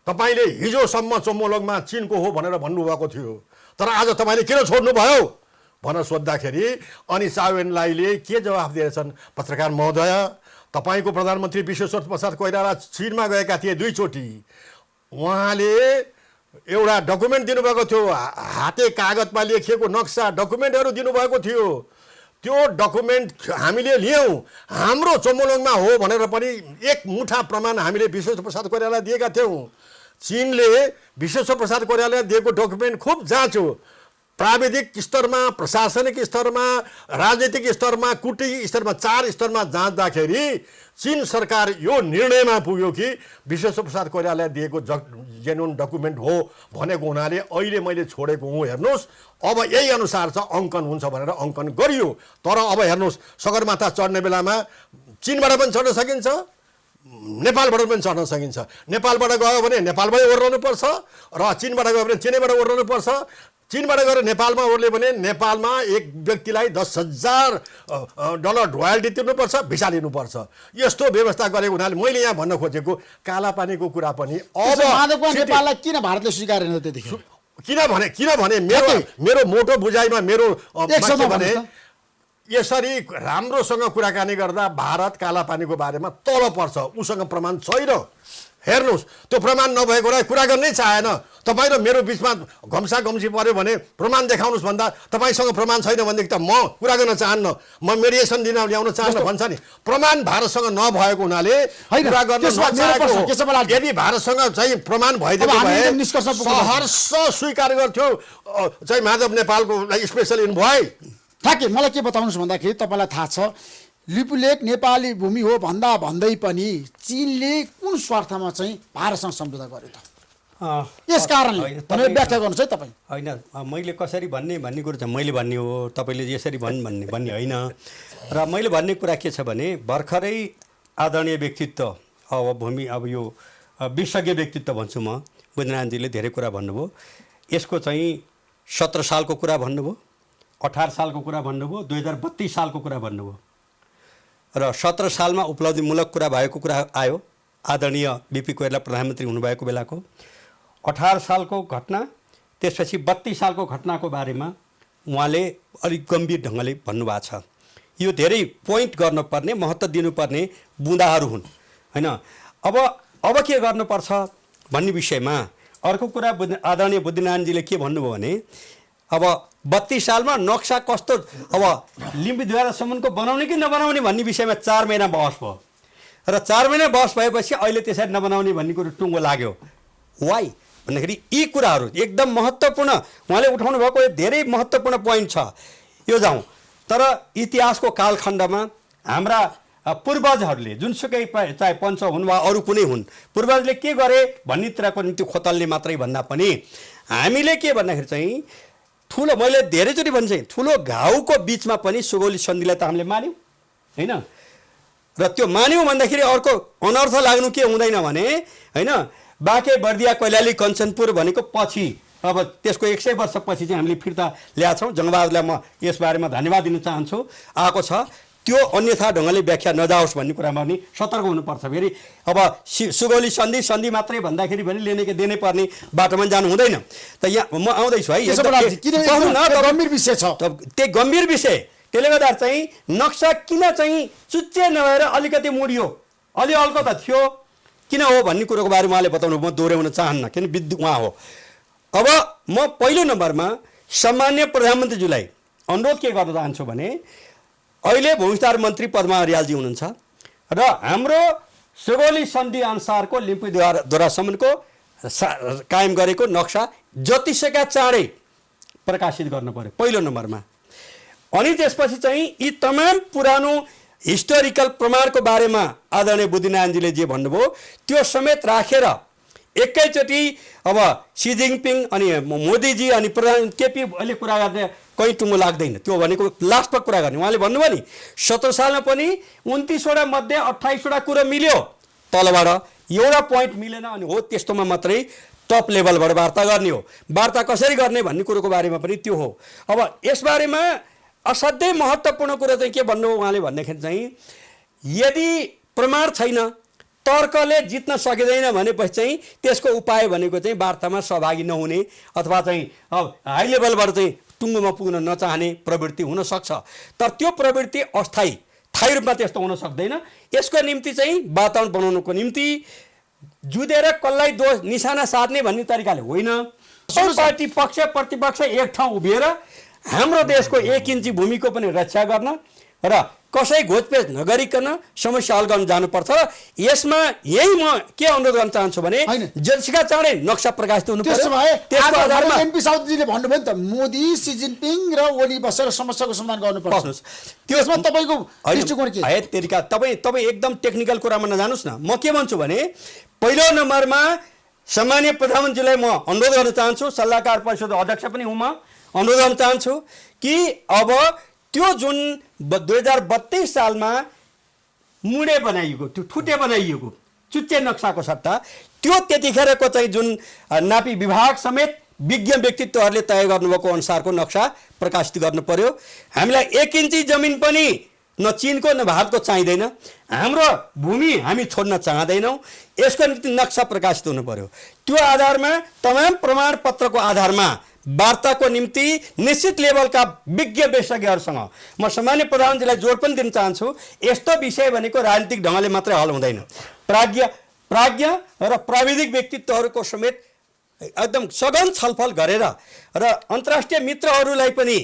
तपाईँले हिजोसम्म चोमोलोङमा चिनको हो भनेर भन्नुभएको थियो, तर आज तपाईँले किन छोड्नुभयो भनेर सोद्धाखेरि अनि साविनलाईले के जवाफ दिएछन्, पत्रकार महोदय तपाईँको प्रधानमन्त्री विश्वेश्वर प्रसाद कोइराला चिनमा गएका थिए 2 चोटि, उहाँले एउटा डकुमेन्ट दिनुभएको थियो, हाते कागजमा लेखिएको नक्सा डकुमेन्टहरू दिनुभएको थियो, त्यो डकुमेन्ट हामीले लियौँ, हाम्रो चोमोलोङमा हो भनेर पनि एक मुठा प्रमाण हामीले विश्वेश्वर प्रसाद कोइरालालाई दिएका थियौँ। चीनले विश्वेश्वर प्रसाद कोइरालालाई दिएको डकुमेन्ट खुब जाँच्यो, प्राविधिक स्तरमा, प्रशासनिक स्तरमा, राजनीतिक स्तरमा, कूटनीतिक स्तरमा, 4 स्तरमा जाँच्दाखेरि चीन सरकार यो निर्णयमा पुग्यो कि विश्वेश्वर प्रसाद कोइरालालाई दिएको जेन्युन डकुमेन्ट हो भनेको हुनाले अहिले मैले छोडेको हुँ, हेर्नुहोस् अब यही अनुसार छ, अङ्कन हुन्छ भनेर अङ्कन गरियो। तर अब हेर्नुहोस् सगरमाथा चढ्ने बेलामा चीनबाट पनि चढ्न सकिन्छ, नेपालबाट पनि चढ्न सकिन्छ। नेपालबाट गयो भने नेपालबाटै ओर्लनुपर्छ र चीनबाट गयो भने चीनैबाट ओर्लनुपर्छ। चीनबाट गएर नेपालमा ओर्ल्यो भने नेपालमा एक व्यक्तिलाई $10,000 रोयल्टी तिर्नुपर्छ, भिसा लिनुपर्छ। यस्तो व्यवस्था गरेको हुनाले मैले यहाँ भन्न खोजेको कालापानीको कुरा पनि अब नेपाललाई किन भारतले स्वीकारेन त्यतिखेर? किनभने मेरो मोटो बुझाइमा मेरो भने यसरी राम्रोसँग कुराकानी गर्दा भारत कालापानीको बारेमा तल पर्छ, उसँग प्रमाण छैन। हेर्नुहोस् त्यो प्रमाण नभएकोलाई कुरा गर्नै चाहेन। तपाईँ र मेरो बिचमा घम्साघम्सी पऱ्यो भने प्रमाण देखाउनुहोस् भन्दा तपाईँसँग प्रमाण छैन भनेदेखि त म कुरा गर्न चाहन्न, म मेडिएसन दिन ल्याउन चाहन्न भन्छ नि। प्रमाण भारतसँग नभएको हुनाले कुरा गर्न नचाहेको। यदि भारतसँग चाहिँ प्रमाण भइदिएको भए सहर्ष स्वीकार गर्थ्यो चाहिँ माधव नेपालको स्पेसल इन्भोय। ठ्याक्कै मलाई के बताउनुहोस् भन्दाखेरि तपाईँलाई थाहा छ लिपुलेक नेपाली भूमि हो भन्दै पनि चीनले कुन स्वार्थमा चाहिँ भारतसँग सम्झौता गर्यो त? यस कारणले तपाईँ व्याख्या गर्नुहोस् है तपाईँ। होइन मैले कसरी भन्ने कुरो चाहिँ मैले भन्ने हो, तपाईँले यसरी भन्ने होइन। र मैले भन्ने कुरा के छ भने भर्खरै आदरणीय व्यक्तित्व अब यो विशेषज्ञ व्यक्तित्व भन्छु म, बुद्धनारायणजीले धेरै कुरा भन्नुभयो। यसको चाहिँ 17 सालको कुरा भन्नुभयो, 18 सालको कुरा भन्नुभयो, 2032 सालको कुरा भन्नुभयो र 17 सालमा उपलब्धिमूलक कुरा भएको कुरा आयो, आदरणीय बिपी कोइराला प्रधानमन्त्री हुनुभएको बेलाको। 18 सालको घटना, त्यसपछि 32 सालको घटनाको बारेमा उहाँले अलिक गम्भीर ढङ्गले भन्नुभएको छ। यो धेरै पोइन्ट गर्नुपर्ने, महत्त्व दिनुपर्ने बुँदाहरू हुन् होइन। अब के गर्नुपर्छ भन्ने विषयमा अर्को कुरा आदरणीय बुद्धिनारायणजीले के भन्नुभयो भने अब 32 सालमा नक्सा कस्तो अब लिम्बुद्वारासम्मको बनाउने कि नबनाउने भन्ने विषयमा 4 महिना बहस भयो र 4 महिना बहस भएपछि अहिले त्यसरी नबनाउने भन्ने कुरो टुङ्गो लाग्यो। वाइ भन्दाखेरि यी कुराहरू एकदम महत्त्वपूर्ण उहाँले उठाउनु भएको धेरै महत्त्वपूर्ण पोइन्ट छ। यो जाउँ तर इतिहासको कालखण्डमा हाम्रा पूर्वजहरूले जुनसुकै चाहे पञ्च हुन् वा अरू कुनै हुन्, पूर्वजले के गरे भन्ने कुराको निम्ति खोतल्ने मात्रै भन्दा पनि हामीले के भन्दाखेरि चाहिँ ठुलो, मैले धेरैचोटि भन्छ ठुलो घाउको बिचमा पनि सुगौली सन्धिलाई त हामीले मान्यौँ होइन। र त्यो मान्यौँ भन्दाखेरि अर्को अनर्थ लाग्नु के हुँदैन भने होइन, बाँके बर्दिया कैलाली कञ्चनपुर भनेको पछि अब त्यसको 100 वर्षपछि चाहिँ हामीले फिर्ता ल्याएछौँ। जङ्गबहादुरलाई म यसबारेमा धन्यवाद दिन चाहन्छु, आएको छ। त्यो अन्यथा ढङ्गले व्याख्या नजाओस् भन्ने कुरामा पनि सतर्क हुनुपर्छ। फेरि अब सुगौली सन्धि मात्रै भन्दाखेरि पनि देनै पर्ने बाटोमा जानु हुँदैन। त यहाँ म आउँदैछु है, गम्भीर विषय छ, त्यो गम्भीर विषय। त्यसले गर्दा चाहिँ नक्सा किन चाहिँ चुच्चे नभएर अलिकति मुडियो, अलि हल्को त थियो, किन हो भन्ने कुरोको बारेमा उहाँले बताउनु, म दोहोऱ्याउन चाहन्न किन उहाँ हो। अब म पहिलो नम्बरमा सम्मान्य प्रधानमन्त्रीज्यूलाई अनुरोध के गर्न चाहन्छु भने अहिले भूविस्तार मन्त्री पद्मा अर्यालजी हुनुहुन्छ र हाम्रो सुगौली सन्धि अनुसारको लिम्बुद्वारासम्मको कायम गरेको नक्सा जतिसका चाँडै प्रकाशित गर्नु पर्यो पहिलो नम्बरमा। अनि त्यसपछि चाहिँ यी तमाम पुरानो हिस्टोरिकल प्रमाणको बारेमा आदरणीय बुद्धिनारायणजीले जे भन्नुभयो त्यो समेत राखेर एकैचोटि अब सी जिङपिङ अनि मोदीजी अनि प्रधान केपी अहिले कुरा गर्ने कहीँ टुङ्गो लाग्दैन। त्यो भनेको लास्टमा कुरा गर्ने। उहाँले भन्नुभयो नि 17 सालमा पनि 29वटा मध्ये 28वटा कुरो मिल्यो, तलबाट एउटा पोइन्ट मिलेन, अनि हो त्यस्तोमा मात्रै टप लेभलबाट वार्ता गर्ने हो। वार्ता कसरी गर्ने भन्ने कुरोको बारेमा पनि त्यो हो। अब यसबारेमा असाध्यै महत्त्वपूर्ण कुरा चाहिँ के भन्नु उहाँले भन्दाखेरि चाहिँ यदि प्रमाण छैन, तर्कले जित्न सकिँदैन भनेपछि चाहिँ त्यसको उपाय भनेको चाहिँ वार्तामा सहभागी नहुने अथवा चाहिँ हाई लेभलबाट चाहिँ टुङ्गोमा पुग्न नचाहने प्रवृत्ति हुनसक्छ। तर त्यो प्रवृत्ति अस्थायी स्थायी रूपमा त्यस्तो हुन सक्दैन। यसको निम्ति चाहिँ वातावरण बनाउनुको निम्ति जुधेर कसलाई दोष निशाना साध्ने भन्ने तरिकाले होइन, पार्टी पक्ष प्रतिपक्ष एक ठाउँ उभिएर हाम्रो देशको 1 इन्ची भूमिको पनि रक्षा गर्न र कसै घोचपेच नगरिकन समस्या हल गर्न जानुपर्छ। यसमा यही म के अनुरोध गर्न चाहन्छु भने जतिसका चाँडै नक्सा प्रकाशित हुनु त्यसो भए त्यसको आधारमा एमपी साउदजीले भन्नुभयो नि त मोदी सी जिनपिङ र ओली बसेर समस्याको समाधान गर्नुपर्छ। त्यसमा तपाईँको दृष्टिकोण के? है तेरिका तपाईँ एकदम टेक्निकल कुरामा नजानुस् न। म के भन्छु भने पहिलो नम्बरमा सामान्य प्रधानमन्त्रीलाई म अनुरोध गर्न चाहन्छु, सल्लाहकार परिषद अध्यक्ष पनि हुँ, म अनुरोध गर्न चाहन्छु कि अब त्यो जुन 2032 सालमा मुडे बनाइएको, त्यो ठुटे बनाइएको चुच्चे नक्साको सट्टा त्यो त्यतिखेरको चाहिँ जुन नापी विभाग समेत विज्ञ व्यक्तित्वहरूले तय गर्नुभएको अनुसारको नक्सा प्रकाशित गर्नु पर्यो। हामीलाई 1 इन्ची जमिन पनि न चीनको न भारतको चाहिँदैन, हाम्रो भूमि हामी छोड्न चाहँदैनौँ। यसको निम्ति नक्सा प्रकाशित हुनु पर्यो। त्यो आधारमा तमाम प्रमाणपत्रको आधारमा वार्ताको निम्ति निश्चित लेभलका विज्ञ विशेषज्ञहरूसँग म सामान्य प्रधानमन्त्रीलाई जोड पनि दिन चाहन्छु। यस्तो विषय भनेको राजनीतिक ढङ्गले मात्रै हल हुँदैन। प्राज्ञ र प्राविधिक व्यक्तित्वहरूको समेत एकदम सघन छलफल गरेर र अन्तर्राष्ट्रिय मित्रहरूलाई पनि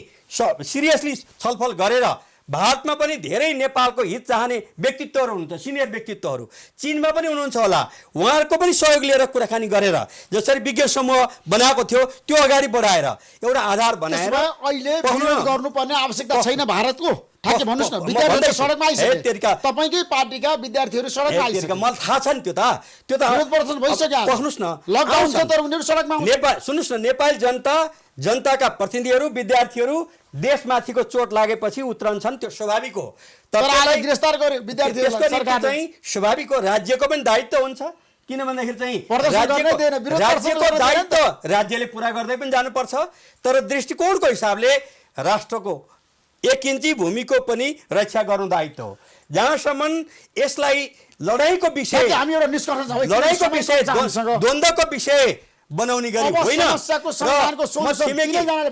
सिरियसली छलफल गरेर भारतमा पनि धेरै नेपालको हित चाहने व्यक्तित्वहरू हुनुहुन्छ, सिनियर व्यक्तित्वहरू चीनमा पनि हुनुहुन्छ होला, उहाँहरूको पनि सहयोग लिएर कुराकानी गरेर जसरी विज्ञ समूह बनाएको थियो त्यो अगाडि बढाएर एउटा आधार बनाएर अहिले विरोध गर्नुपर्ने आवश्यकता छैन भारतको। ठ्याक्कै भन्नुस् न, विद्यार्थीहरू सडकमा आइसके, तपाईँकै पार्टीका विद्यार्थीहरू सडकमा आइसके, मलाई थाहा छ नि त्यो त विरोध प्रदर्शन भइसक्यो। पख्नुस् न, लकडाउन छ तर उनीहरू सडकमा आउँछ। नेपाल सुन्नुस् न, नेपाली जनताका प्रतिनिधिहरू विद्यार्थीहरू देशमाथिको चोट लागेपछि उत्रन्छन्, त्यो स्वाभाविक हो। तर आज गिरफ्तार गर्यो विद्यार्थीहरूलाई सरकारले चाहिँ स्वाभाविक हो, राज्यको पनि दायित्व हुन्छ। किन भन्दाखेरि चाहिँ राज्यको दायित्व राज्यले पुरा गर्दै पनि जानुपर्छ। तर दृष्टिकोणको हिसाबले राष्ट्रको 1 इन्ची भूमिको पनि रक्षा गर्नु दायित्व हो। जहाँसम्म यसलाई लडाइँको विषय, लडाइँको विषय, द्वन्द्वको विषय बनाउने गरी होइन।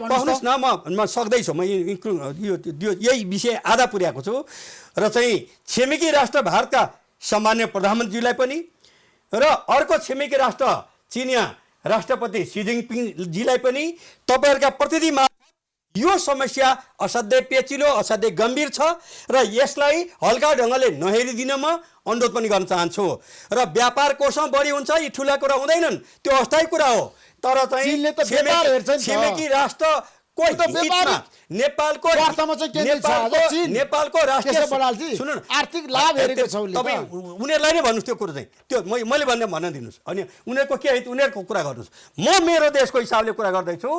पख्नुहोस् न, म सक्दैछु, म यही विषय आधा पुर्याएको छु र चाहिँ छिमेकी राष्ट्र भारतका सामान्य प्रधानमन्त्रीलाई पनि र अर्को छिमेकी राष्ट्र चिनिया राष्ट्रपति सी जिनपिङजीलाई पनि तपाईँहरूका प्रतिनिधिमा यो समस्या असाध्यै पेचिलो, असाध्यै गम्भीर छ र यसलाई हल्का ढङ्गले नहेरिदिन म अनुरोध पनि गर्न चाहन्छु। र व्यापार कोषमा बढी हुन्छ, यी ठुला कुरा हुँदैनन्, त्यो अस्थायी कुरा हो। तर चाहिँ छिमेकी राष्ट्रको हितमा नेपालको राष्ट्रिय सुन्नु आर्थिक लाभ हेरेको छ तपाईँ उनीहरूलाई नै भन्नुहोस् त्यो कुरो चाहिँ, त्यो मैले भन्न दिनुहोस्। अनि उनीहरूको के हित उनीहरूको कुरा गर्नुहोस्। म मेरो देशको हिसाबले कुरा गर्दैछु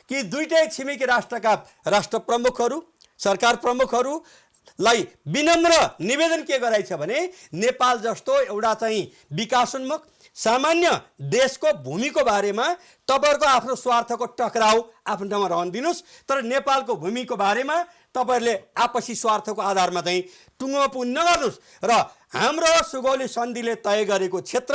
कि दुईटै छिमेकी राष्ट्रका राष्ट्र प्रमुखहरू, सरकार प्रमुखहरूलाई विनम्र निवेदन के गराइछ भने नेपाल जस्तो एउटा चाहिँ विकासोन्मुख सामान्य देशको भूमिको बारेमा तपाईँहरूको आफ्नो स्वार्थको टक्राउ आफ्नो ठाउँमा रहन दिनुहोस्, तर नेपालको भूमिको बारेमा तपाईँहरूले आपसी स्वार्थको आधारमा चाहिँ टुङ्गोमा पुग्न नगर्नुहोस्। र हाम्रो सुगौली सन्धिले तय गरेको क्षेत्र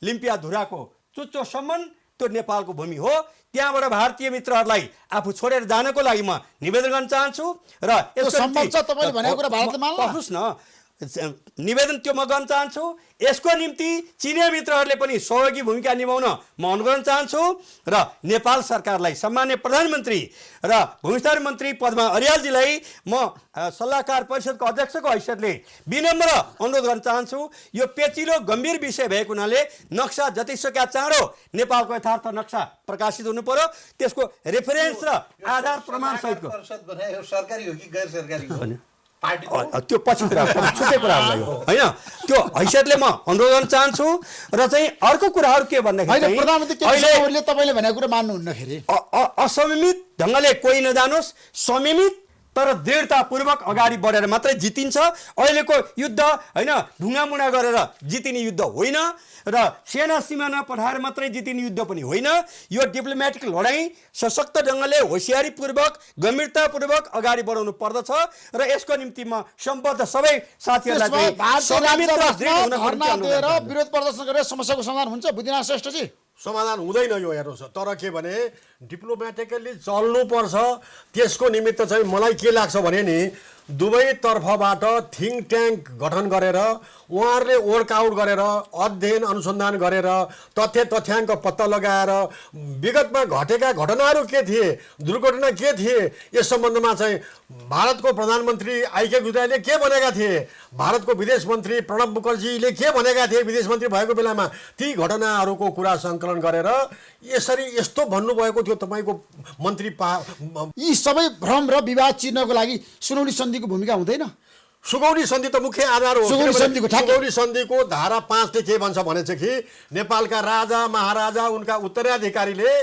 लिम्पियाधुराको चुच्चोसम्म त्यो नेपालको भूमि हो। त्यहाँबाट भारतीय मित्रहरूलाई आफू छोडेर जानको लागि म निवेदन गर्न चाहन्छु। र पख्नुहोस् न, निवेदन त्यो म गर्न चाहन्छु। यसको निम्ति चिनिया मित्रहरूले पनि सहयोगी भूमिका निभाउन म अनुरोध गर्न चाहन्छु र नेपाल सरकारलाई सामान्य प्रधानमन्त्री र भूमिस्तर मन्त्री पद्मा अर्यालजीलाई म सल्लाहकार परिषदको अध्यक्षको हैसियतले विनम्र अनुरोध गर्न चाहन्छु। यो पेचिलो गम्भीर विषय भएको हुनाले नक्सा जतिसक्या चाँडो नेपालको यथार्थ नक्सा प्रकाशित हुनु पर्यो। त्यसको रेफरेन्स र आधार प्रमाण सहितको सरकारी हो कि गैर सरकारी हो त्यो पछि कुरा छुट्टै कुरा होइन। त्यो हैसियतले म अनुरोध गर्न चाहन्छु। र चाहिँ अर्को कुराहरू के भन्दाखेरि तपाईँले भनेको कुरा मान्नुहुन्न, फेरि असंयमित ढङ्गले कोही नजानुहोस्, संयमित तर दृढतापूर्वक अगाडि बढेर मात्रै जितिन्छ। अहिलेको युद्ध होइन ढुङ्गामुढा गरेर जितिने युद्ध होइन र सेना सिमाना पठाएर मात्रै जितिने युद्ध पनि होइन। यो डिप्लोमेटिक लडाइँ सशक्त ढङ्गले होसियारीपूर्वक गम्भीरतापूर्वक अगाडि बढाउनु पर्दछ र यसको निम्ति म सम्बद्ध सबै साथीहरूलाई विरोध प्रदर्शन गरेर समस्याको समाधान हुन्छ बुद्धिनाथ श्रेष्ठजी? समाधान हुँदैन यो हेर्नुहोस्। तर के भने डिप्लोमेटिकली चल्नुपर्छ। त्यसको निमित्त चाहिँ मलाई के लाग्छ भने नि दुवै तर्फबाट थिङ्क ट्याङ्क गठन गरेर उहाँहरूले वर्कआउट गरेर अध्ययन अनुसन्धान गरेर तथ्याङ्क पत्ता लगाएर विगतमा घटेका घटनाहरू के थिए, दुर्घटना के थिए, यस सम्बन्धमा चाहिँ भारतको प्रधानमन्त्री आइके गुजरालले के भनेका थिए, भारतको विदेश मन्त्री प्रणब मुखर्जीले के भनेका थिए विदेश मन्त्री भएको बेलामा, ती घटनाहरूको कुरा सङ्कलन गरेर यसरी यस्तो भन्नुभएको थियो तपाईँको मन्त्री यी सबै भ्रम र विवाद चिर्नको लागि सुनौली सन्धिको भूमिका हुँदैन? सुगौली सन्धि त मुख्य आधार हो। सुगौली सन्धिको धारा 5 ले के भन्छ भने चाहिँ कि नेपालका राजा महाराजा उनका उत्तराधिकारीले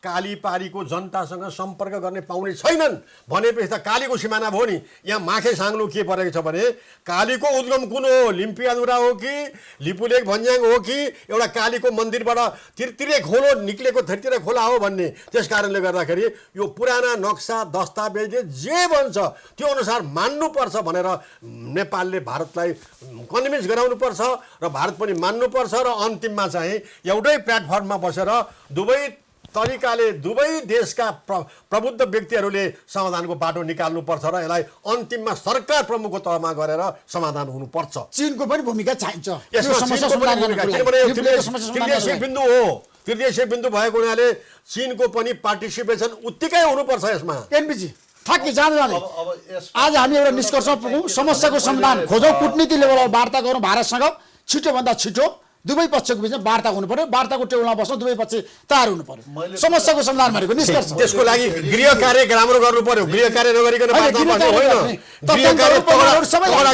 कालीपारीको जनतासँग सम्पर्क गर्ने पाउने छैनन् भनेपछि त कालीको सिमाना भयो नि। यहाँ माखे साङ्नु के परेको छ भने कालीको उद्गम कुन हो, लिम्पियाधुरा हो कि लिपुलेक भन्ज्याङ हो कि एउटा कालीको मन्दिरबाट तिरतिरे खोलो निक्लेको थिरतिरे खोला हो भन्ने। त्यस कारणले गर्दाखेरि यो पुराना नक्सा दस्तावेजले जे भन्छ त्यो अनुसार मान्नुपर्छ भनेर नेपालले भारतलाई कन्भिन्स गराउनुपर्छ र भारत पनि मान्नुपर्छ र अन्तिममा चाहिँ एउटै प्लेटफर्ममा बसेर दुवै तरिकाले दुवै देशका प्रबुद्ध व्यक्तिहरूले समाधानको बाटो निकाल्नुपर्छ र यसलाई अन्तिममा सरकार प्रमुखको तहमा गरेर समाधान हुनुपर्छ। चीनको पनि भूमिका चाहिन्छ तृतीय बिन्दु भएको हुनाले चीनको पनि पार्टिसिपेसन उत्तिकै हुनुपर्छ यसमा। एनपीजी ठ्याक्कै जाँदै आज हामी एउटा निष्कर्षमा पुगौँ, समस्याको समाधान खोजौँ, कुटनीति लेभलमा वार्ता गरौँ भारतसँग, छिटोभन्दा छिटो दुवै पक्षको बिचमा वार्ता हुनु पर्यो, वार्ताको टेबलमा बस्नु दुवै पक्ष तयार हुनु पर्यो, समस्याको समाधान भनेको निष्कर्ष। त्यसको लागि गृह कार्य राम्रो गर्नु पर्यो, गृह कार्य नगरिकन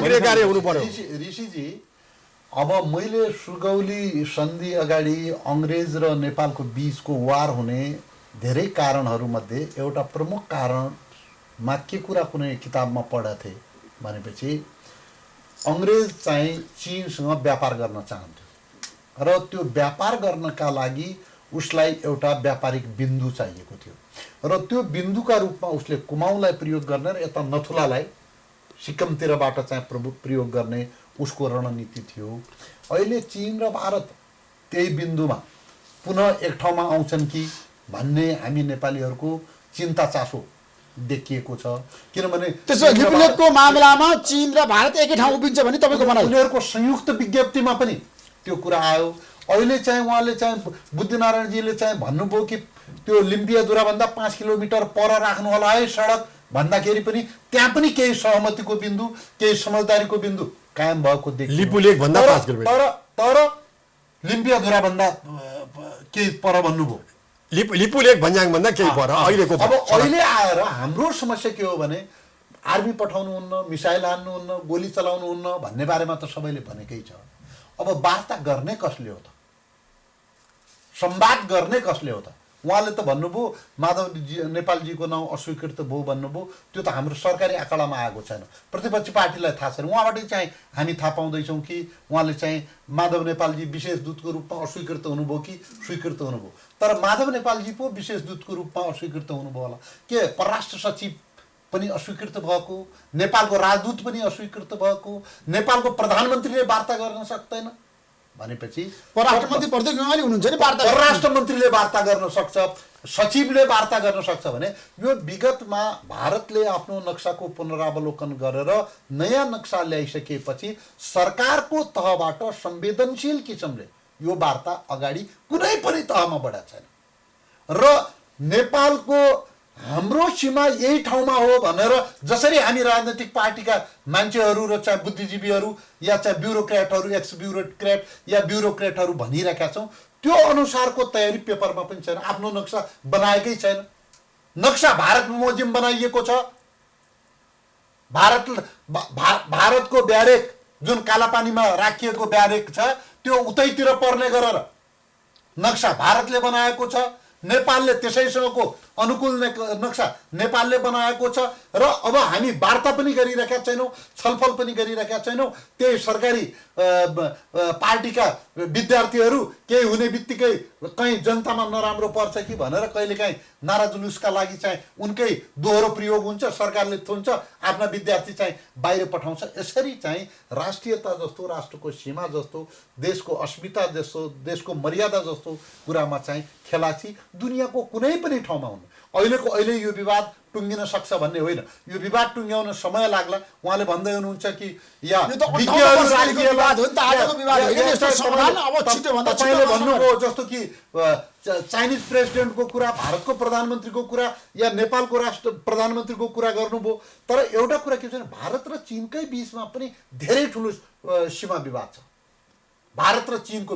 गृह कार्य हुनु पर्यो। ऋषिजी अब मैले सुगौली सन्धि अगाडि अङ्ग्रेज र नेपालको बीचको वार हुने धेरै कारणहरूमध्ये एउटा प्रमुख कारणमा के कुरा कुनै किताबमा पढेको थिएँ भनेपछि अङ्ग्रेज चाहिँ चीनसँग व्यापार गर्न चाहन्थ्यो र त्यो व्यापार गर्नका लागि उसलाई एउटा व्यापारिक बिन्दु चाहिएको थियो र त्यो बिन्दुका रूपमा उसले कुमाउँलाई प्रयोग गर्ने र यता नथुलालाई सिक्किमतिरबाट चाहिँ प्रयोग गर्ने उसको रणनीति थियो। अहिले चीन र भारत त्यही बिन्दुमा पुनः एक ठाउँमा आउँछन् कि भन्ने हामी नेपालीहरूको चिन्ता चासो देखिएको छ। किनभने लिपुलेकको मामलामा चीन र भारत एकै ठाउँ उभिन्छ भने तपाईँको भनाइ? उनीहरूको संयुक्त विज्ञप्तिमा पनि त्यो कुरा आयो। अहिले चाहिँ उहाँले चाहिँ बुद्धिनारायणजीले चाहिँ भन्नुभयो कि त्यो लिम्पियाधुराभन्दा 5 किलोमिटर पर राख्नु होला है सडक भन्दाखेरि पनि त्यहाँ पनि केही सहमतिको बिन्दु केही समझदारीको बिन्दु कायम भएको देखियो। लिपुलेक भन्दा 5 किलोमिटर तर लिम्पियाधुराभन्दा केही पर भन्नुभयो, लिपुलेक भन्ज्याङ भन्दा केही पर अहिलेको। अब अहिले आएर हाम्रो समस्या के हो भने आर्मी पठाउनुहुन्न, मिसाइल हान्नुहुन्न, गोली चलाउनुहुन्न भन्ने बारेमा त सबैले भनेकै छ। अब वार्ता गर्ने कसले हो त, संवाद गर्ने कसले हो त? उहाँले त भन्नुभयो माधव नेपालजीको नाउँ अस्वीकृत भयो भन्नुभयो, त्यो त हाम्रो सरकारी आँकडामा आएको छैन, प्रतिपक्षी पार्टीलाई थाहा छैन। उहाँबाट चाहिँ हामी थाहा पाउँदैछौँ कि उहाँले चाहिँ माधव नेपालजी विशेष दूतको रूपमा अस्वीकृत हुनुभयो कि स्वीकृत हुनुभयो। तर माधव नेपालजी पो विशेष दूतको रूपमा अस्वीकृत हुनुभयो होला के? परराष्ट्र सचिव पनि अस्वीकृत भएको, नेपालको राजदूत पनि अस्वीकृत भएको, नेपालको प्रधानमन्त्रीले वार्ता गर्न सक्दैन भनेपछि परराष्ट्र मन्त्री प्रत्येक गङ्गाली हुनुहुन्छ नि, परराष्ट्र मन्त्रीले वार्ता गर्न सक्छ, सचिवले वार्ता गर्न सक्छ भने यो विगतमा भारतले आफ्नो नक्साको पुनरावलोकन गरेर नयाँ नक्सा ल्याइसकेपछि सरकारको तहबाट संवेदनशील किसिमले यो वार्ता अगाडि कुनै पनि तहमा बढाएको छैन र नेपालको हाम्रो सीमा यही ठाउँमा हो भनेर जसरी हामी राजनैतिक पार्टीका मान्छेहरू र चाहिँ बुद्धिजीवीहरू या चाहिँ ब्युरोक्रेटहरू, एक्स ब्युरोक्रेट या ब्युरोक्रेटहरू भनिरहेका छौँ, त्यो अनुसारको तयारी पेपरमा पनि छैन। आफ्नो नक्सा बनाएकै छैन। नक्सा भारत बमोजिम बनाइएको छ। भारतको ब्यारेक जुन कालापानीमा राखिएको ब्यारेक छ त्यो उतैतिर पर्ने गरेर नक्सा भारतले बनाएको छ। नेपालले त्यसैसँगको अनुकूल नक्सा नेपालले बनाएको छ र अब हामी वार्ता पनि गरिरहेका छैनौँ, छलफल पनि गरिरहेका छैनौँ। त्यही सरकारी पार्टीका विद्यार्थीहरू केही हुने बित्तिकै कहीँ जनतामा नराम्रो पर्छ कि भनेर कहिलेकाहीँ नारा जुलुसका लागि चाहिँ उनकै दोहोरो प्रयोग हुन्छ, सरकारले थुन्छ, आफ्ना विद्यार्थी चाहिँ बाहिर पठाउँछ। यसरी चाहिँ राष्ट्रियता जस्तो, राष्ट्रको सीमा जस्तो, देशको अस्मिता जस्तो, देशको मर्यादा जस्तो कुरामा चाहिँ खेलाची दुनियाँको कुनै पनि ठाउँमा हुनु। अहिलेको अहिले यो विवाद टुङ्गिन सक्छ भन्ने होइन, यो विवाद टुङ्ग्याउन समय लाग्ला। उहाँले भन्दै हुनुहुन्छ कि या तपाईँले भन्नुभयो जस्तो कि चाइनिज प्रेसिडेन्टको कुरा, भारतको प्रधानमन्त्रीको कुरा या नेपालको राष्ट्र प्रधानमन्त्रीको कुरा गर्नुभयो। तर एउटा कुरा के छ भने भारत र चीनकै बिचमा पनि धेरै ठुलो सीमा विवाद छ। भारत र चीनको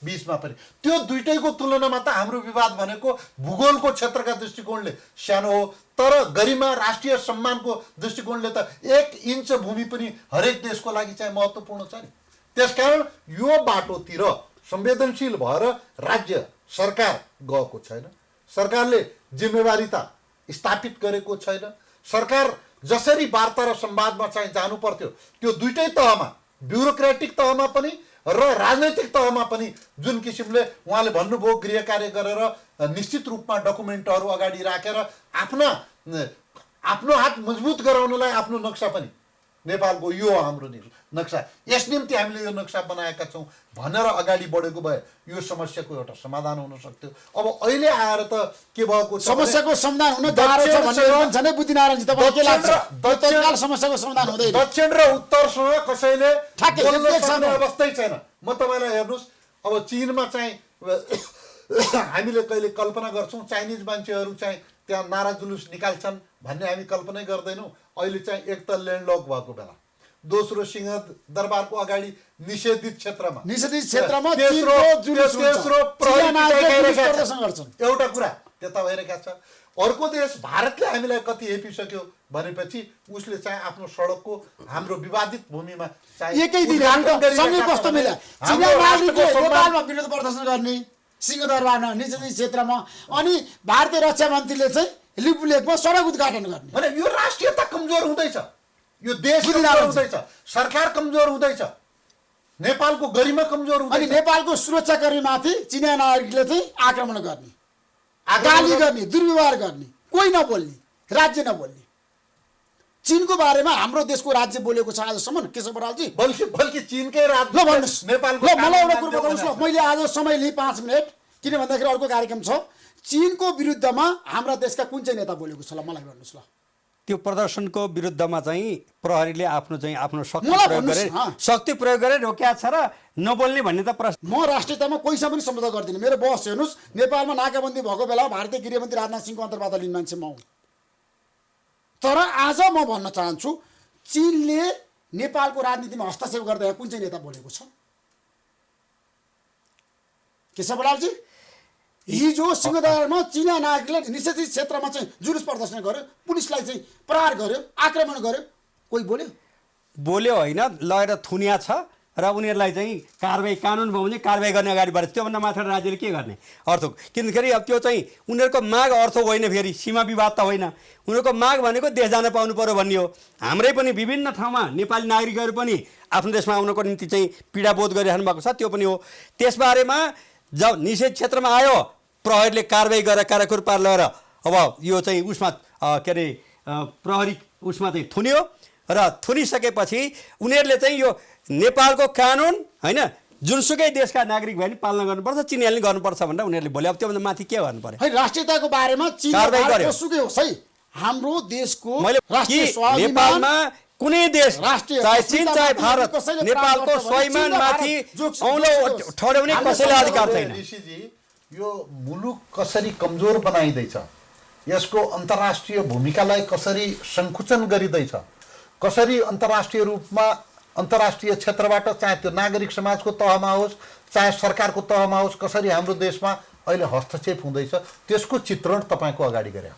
बिचमा पनि त्यो दुईटैको तुलनामा त हाम्रो विवाद भनेको भूगोलको क्षेत्रका दृष्टिकोणले सानो हो, तर गरिमा राष्ट्रिय सम्मानको दृष्टिकोणले त 1 इन्च भूमि पनि हरेक देशको लागि चाहिँ महत्त्वपूर्ण छ नि। त्यसकारण यो बाटोतिर संवेदनशील भएर राज्य सरकार गएको छैन, सरकारले जिम्मेवारीता स्थापित गरेको छैन। सरकार जसरी वार्ता र संवादमा चाहिँ जानु पर्थ्यो त्यो दुईटै तहमा, ब्युरोक्रेटिक तहमा पनि र राजनैतिक तहमा पनि जुन किसिमले उहाँले भन्नुभयो गृह कार्य गरेर निश्चित रूपमा डकुमेन्टहरू अगाडि राखेर आफ्नो हात मजबुत गराउनलाई आफ्नो नक्सा पनि नेपालको यो हाम्रो नक्सा, यस निम्ति हामीले यो नक्सा बनाएका छौँ भनेर अगाडि बढेको भए यो समस्याको एउटा समाधान हुन सक्थ्यो। अब अहिले आएर त के भएको छ, समस्याको समाधान हुन गाह्रो छ भन्ने रहन्छ नै बुद्धिनारायणजी, तपाईलाई के लाग्छ? तत्काल समस्याको समाधान हुँदैन। दक्षिण र उत्तरसँग कसैले बोल्न सक्ने अवस्थै छैन। म तपाईँलाई हेर्नुहोस्, अब चीनमा चाहिँ हामीले कहिले कल्पना गर्छौँ चाइनिज मान्छेहरू चाहिँ त्यहाँ नारा जुलुस निकाल्छन् भन्ने हामी कल्पनै गर्दैनौँ। अहिले चाहिँ एक त ल्यान्डलक भएको बेला, दोस्रो सिंह दरबारको अगाडि निषेधित क्षेत्रमा एउटा कुरा त्यता भइरहेका छ। अर्को देश भारतले हामीलाई कति हेपिसक्यो भनेपछि उसले चाहिँ आफ्नो सडकको हाम्रो विवादित भूमिमा विरोध प्रदर्शन गर्ने सिंहदरबारमा निषेधित क्षेत्रमा, अनि भारतीय रक्षा मन्त्रीले चाहिँ लिपुलेखमा सडक उद्घाटन गर्ने भने यो राष्ट्रियता कमजोर हुँदैछ, यो देश कमजोर हुँदैछ, सरकार कमजोर हुँदैछ, नेपालको गरिमा कमजोर हुँदैछ। अनि नेपालको सुरक्षाकर्मीमाथि चिनिया नागरिकले चाहिँ आक्रमण गर्ने, गाली गर्ने, दुर्व्यवहार गर्ने, कोही नबोल्ने, राज्य नबोल्ने। चीनको बारेमा हाम्रो देशको राज्य बोलेको छ आजसम्म केशव बरालजी? बल्कि चीनकै राज्य नेपालको। मलाई एउटा कुरो बताउनुहोस् ल, मैले आज समय लिएँ 5 मिनट, किन भन्दाखेरि अर्को कार्यक्रम छ। चीनको विरुद्धमा हाम्रा देशका कुन चाहिँ नेता बोलेको छ ल, मलाई भन्नुहोस् ल। त्यो प्रदर्शनको विरुद्धमा चाहिँ प्रहरीले आफ्नो शक्ति प्रयोग गरेर रोक्या छ र नबोल्ने भन्ने त प्रश्न। म राष्ट्रियतामा कोहीसँग पनि सम्झौता गर्दिनँ। मेरो बस हेर्नुहोस्, नेपालमा नाकाबन्दी भएको बेला भारतीय गृहमन्त्री राजनाथ सिंहको अन्तर्वार्ता लिने मान्छे म हुँ। तर आज म भन्न चाहन्छु, चीनले नेपालको राजनीतिमा हस्तक्षेप गर्दा कुन चाहिँ नेता बोलेको छ? केशव बरालजी, हिजो सिंहदरबारमा चिनिया नागरिकले निषेधित क्षेत्रमा चाहिँ जुलुस प्रदर्शन गर्यो, पुलिसलाई चाहिँ प्रहार गर्यो, आक्रमण गर्यो, कोही बोल्यो होइन, लगेर थुनिया छ र उनीहरूलाई चाहिँ कारबाही कानुन भयो भने कारबाही गर्ने अगाडि बढ्छ। त्योभन्दा माथि राज्यले के गर्ने अर्थ? किनखेरि अब त्यो चाहिँ उनीहरूको माग अर्थ होइन, फेरि सीमा विवाद त होइन, उनीहरूको माग भनेको देश जान पाउनु पर्यो भन्ने हो। हाम्रै पनि विभिन्न ठाउँमा नेपाली नागरिकहरू पनि आफ्नो देशमा आउनको निम्ति चाहिँ पीडाबोध गरिरहनु भएको छ, त्यो पनि हो। त्यसबारेमा जब निषेध क्षेत्रमा आयो प्रहरीले कारबाही गरेर काराकुर पार लगेर अब यो चाहिँ उसमा के अरे प्रहरी उसमा चाहिँ थुन्यो र थुनिसकेपछि उनीहरूले चाहिँ यो नेपालको कानुन होइन, जुनसुकै देशका नागरिक भए पनि पालना गर्नुपर्छ, चिनियाले गर्नुपर्छ भनेर उनीहरूले बोले। अब त्योभन्दा माथि के गर्नु पर्यो? राष्ट्रियताको बारेमा सुकै होस् है, हाम्रो देशको नेपालमा कुनै देश चाहे चीन चाहे भारत नेपालको स्वाभिमानमाथि औँलो ठड्याउने कसैलाई अधिकार छैन। ऋषिजी, यो मुलुक कसरी कमजोर बनाइँदैछ, यसको अन्तर्राष्ट्रिय भूमिकालाई कसरी सङ्कुचन गरिँदैछ, कसरी अन्तर्राष्ट्रिय रूपमा अन्तर्राष्ट्रिय क्षेत्रबाट चाहे त्यो नागरिक समाजको तहमा होस् चाहे सरकारको तहमा होस् कसरी हाम्रो देशमा अहिले हस्तक्षेप हुँदैछ, त्यसको चित्रण तपाईँको अगाडि गरे।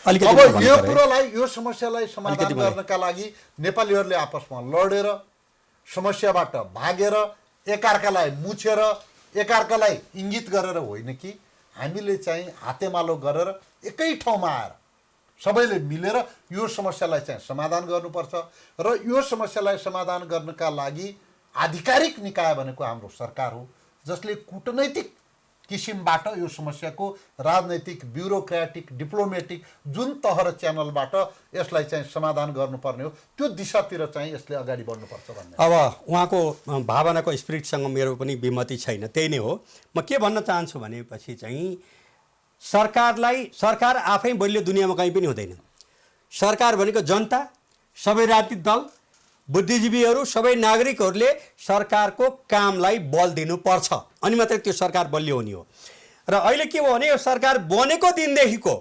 अब यो कुरोलाई, यो समस्यालाई समाधान गर्नका लागि नेपालीहरूले आपसमा लडेर, समस्याबाट भागेर, एकअर्कालाई मुछेर, एकअर्कालाई इङ्गित गरेर होइन कि हामीले चाहिँ हातेमालो गरेर एकै ठाउँमा आएर सबैले मिलेर यो समस्यालाई चाहिँ समाधान गर्नुपर्छ र यो समस्यालाई समाधान गर्नका लागि आधिकारिक निकाय भनेको हाम्रो सरकार हो, जसले कूटनैतिक किसिमबाट यो समस्याको राजनैतिक ब्युरोक्रेटिक डिप्लोमेटिक जुन तह र च्यानलबाट यसलाई चाहिँ समाधान गर्नुपर्ने हो त्यो दिशातिर चाहिँ यसले अगाडि बढ्नुपर्छ भन्ने। अब उहाँको भावनाको स्पिरिटसँग मेरो पनि विमति छैन, त्यही नै हो। म के भन्न चाहन्छु भनेपछि चाहिँ सरकार आफै बलियो दुनियाँमा कहीँ पनि हुँदैन। सरकार भनेको जनता, सबै राजनीतिक दल, बुद्धिजीवीहरू, सबै नागरिकहरूले सरकारको कामलाई बल दिनुपर्छ, अनि मात्रै त्यो सरकार बलियो हुने हो। र अहिले के हो भने यो सरकार बनेको दिनदेखिको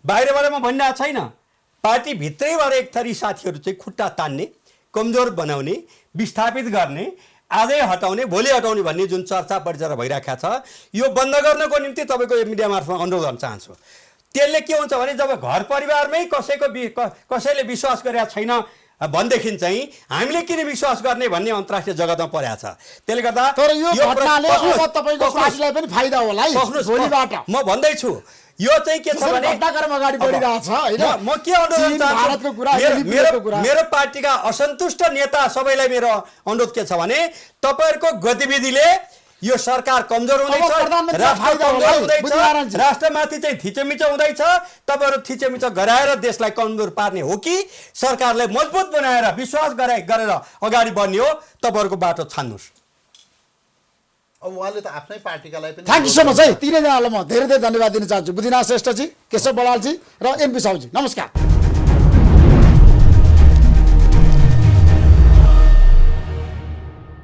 बाहिरबाट म भनिरहेको छैन, पार्टीभित्रैबाट एक थरी साथीहरू चाहिँ खुट्टा तान्ने, कमजोर बनाउने, विस्थापित गर्ने, आजै हटाउने भोलि हटाउने भन्ने जुन चर्चा परिचर्चा भइरहेको छ, यो बन्द गर्नको निम्ति तपाईँको मिडिया मार्फतमा अनुरोध गर्न चाहन्छु। त्यसले के हुन्छ भने जब घर परिवारमै कसैले विश्वास गरेका छैन भनेदेखि चाहिँ हामीले किन विश्वास गर्ने भन्ने अन्तर्राष्ट्रिय जगतमा परेको छ। त्यसले गर्दा तर यो घटनाले अब तपाईको पार्टीलाई पनि फाइदा होला है भोलिबाट। म भन्दैछु यो चाहिँ के छ भने घटनाक्रम अगाडि बढिरहेछ हैन। म के अनुरोध भारतको कुरा मेरो पार्टीका असन्तुष्ट नेता सबैलाई मेरो अनुरोध के छ भने तपाईहरुको गतिविधिले यो सरकार कमजोर हुँदैछ, राष्ट्रमाथि चाहिँ थिचोमिचो हुँदैछ। तपाईहरु थिचोमिचो गराएर देशलाई कमजोर पार्ने हो कि सरकारलाई मजबुत बनाएर विश्वास गरेर अगाडि बढ्ने हो, तपाईहरुको बाटो छान्नुस्। अब उहाँले त आफ्नै पार्टीका लागि पनि थ्यांक यू सो मच है। तीनैजनालाई म धेरै धेरै धन्यवाद दिन चाहन्छु। बुद्धिनाथ श्रेष्ठजी, केशव बडालजी र एमपी साहुजी, नमस्कार।